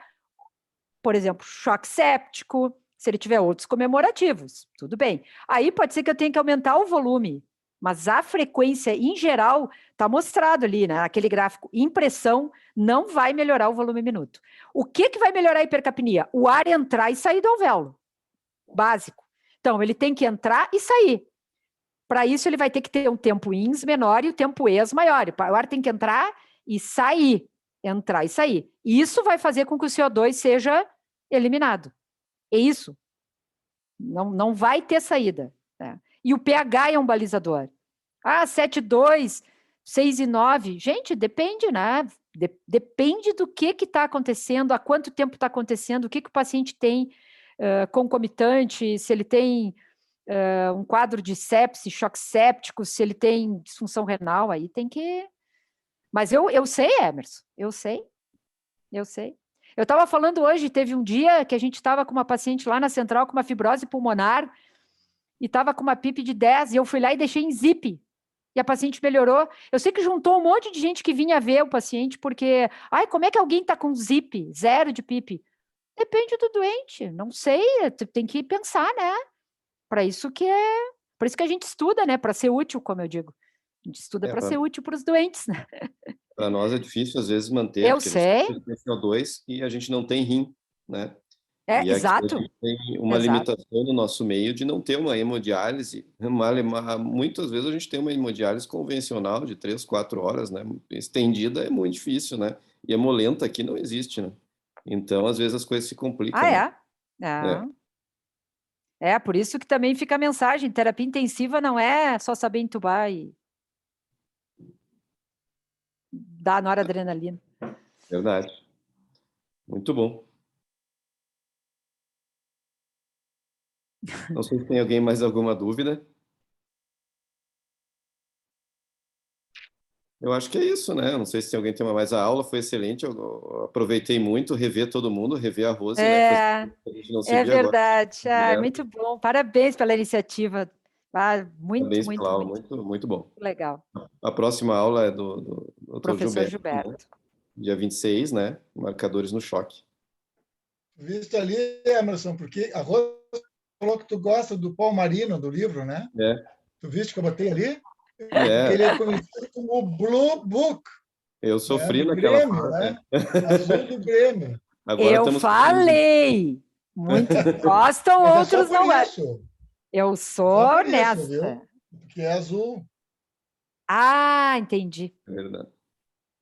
Speaker 3: por exemplo, choque séptico, se ele tiver outros comemorativos, tudo bem. Aí pode ser que eu tenha que aumentar o volume, mas a frequência, em geral, está mostrado ali, né? Aquele gráfico, impressão não vai melhorar o volume minuto. O que vai melhorar a hipercapnia? O ar entrar e sair do alvéolo, básico. Então, ele tem que entrar e sair. Para isso, ele vai ter que ter um tempo ins menor e o tempo ex maior. O ar tem que entrar e sair, entrar e sair. Isso vai fazer com que o CO2 seja eliminado. É isso. Não vai ter saída. Né? E o pH é um balizador. 7,2, 6,9. Gente, depende, né? Depende do que está acontecendo, há quanto tempo está acontecendo, o que o paciente tem concomitante, se ele tem um quadro de sepse, choque séptico, se ele tem disfunção renal, aí tem que... Mas eu sei, Emerson, eu sei. Eu estava falando hoje, teve um dia que a gente estava com uma paciente lá na central com uma fibrose pulmonar e estava com uma PIP de 10 e eu fui lá e deixei em zip. E a paciente melhorou. Eu sei que juntou um monte de gente que vinha ver o paciente porque... como é que alguém está com zip, 0 de PIP? Depende do doente, não sei, tem que pensar, né? Por isso que a gente estuda, né? Para ser útil, como eu digo. A gente estuda para ser útil para os doentes, né?
Speaker 2: Para nós é difícil, às vezes, manter,
Speaker 3: eu
Speaker 2: porque
Speaker 3: sei.
Speaker 2: a gente tem CO2 e a gente não tem rim, né? E
Speaker 3: exato.
Speaker 2: aqui a gente tem uma limitação no nosso meio de não ter uma hemodiálise. Muitas vezes a gente tem uma hemodiálise convencional de 3, 4 horas, né? Estendida é muito difícil, né? E hemolenta aqui não existe, né? Então, às vezes as coisas se complicam.
Speaker 3: Por isso que também fica a mensagem, terapia intensiva não é só saber entubar e dar noradrenalina.
Speaker 2: Verdade. Muito bom. Não sei se tem alguém mais alguma dúvida. Eu acho que é isso, né? Não sei se alguém tem mais. A aula foi excelente, eu aproveitei muito, rever todo mundo, rever a Rose, né? A gente não se via
Speaker 3: verdade.
Speaker 2: agora.
Speaker 3: Muito bom. Parabéns pela iniciativa.
Speaker 2: Parabéns pela aula, muito bom.
Speaker 3: Legal.
Speaker 2: A próxima aula é do Dr.
Speaker 3: Professor
Speaker 2: Gilberto. Né? Dia 26, né? Marcadores no choque.
Speaker 4: Visto ali, Emerson, porque a Rose falou que tu gosta do Paul Marino, do livro, né? Tu viste que eu botei ali? Porque ele é conhecido como o Blue Book.
Speaker 2: Eu sofri
Speaker 4: naquela
Speaker 2: Grêmio,
Speaker 4: fase. Né? Azul do Grêmio.
Speaker 2: Agora
Speaker 3: eu falei! Muitos gostam, outros não gostam. Eu sou honesta.
Speaker 4: Viu? Porque é azul.
Speaker 3: Entendi.
Speaker 2: É verdade.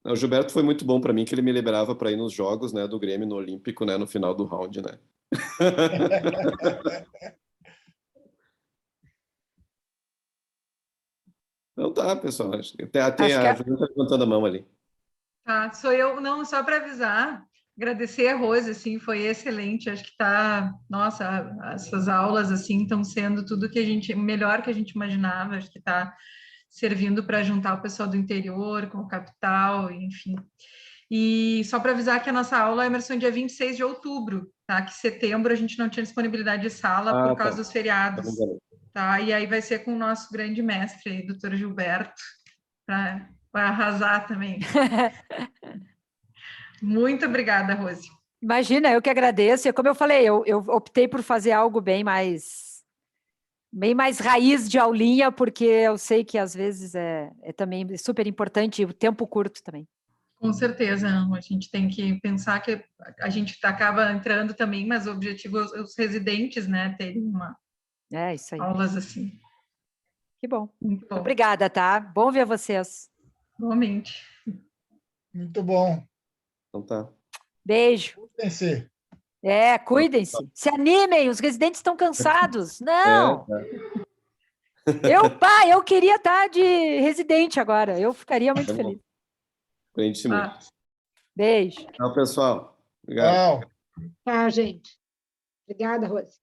Speaker 2: O Gilberto foi muito bom para mim, que ele me liberava para ir nos jogos, né, do Grêmio no Olímpico, né, no final do round, né? Então tá, pessoal. Tem a Juliana levantando a mão ali.
Speaker 1: Sou eu. Não, só para avisar, agradecer a Rose, assim, foi excelente. Acho que nossa, essas aulas, assim, estão sendo tudo melhor que a gente imaginava. Acho que está servindo para juntar o pessoal do interior com o capital, enfim. E só para avisar que a nossa aula, Emerson, é dia 26 de outubro, tá? Que setembro a gente não tinha disponibilidade de sala por causa dos feriados. Tá? E aí vai ser com o nosso grande mestre, aí, doutor Gilberto, vai arrasar também. Muito obrigada, Rose.
Speaker 3: Imagina, eu que agradeço. Como eu falei, eu optei por fazer algo bem mais raiz de aulinha, porque eu sei que às vezes é também super importante, e o tempo curto também.
Speaker 1: Com certeza, a gente tem que pensar que a gente acaba entrando também, mas o objetivo é os residentes, né, terem
Speaker 3: isso aí.
Speaker 1: Aulas assim.
Speaker 3: Que bom.
Speaker 1: Muito bom.
Speaker 3: Obrigada, tá? Bom ver vocês.
Speaker 1: Igualmente.
Speaker 4: Muito bom.
Speaker 2: Então tá.
Speaker 3: Beijo.
Speaker 4: Cuidem-se.
Speaker 3: Cuidem-se. Se animem, os residentes estão cansados. Não. Eu queria estar de residente agora. Eu ficaria muito feliz.
Speaker 2: Aprende-se muito.
Speaker 3: Beijo.
Speaker 2: Tchau, pessoal. Obrigado.
Speaker 4: Tchau.
Speaker 5: Tchau, gente. Obrigada, Rose.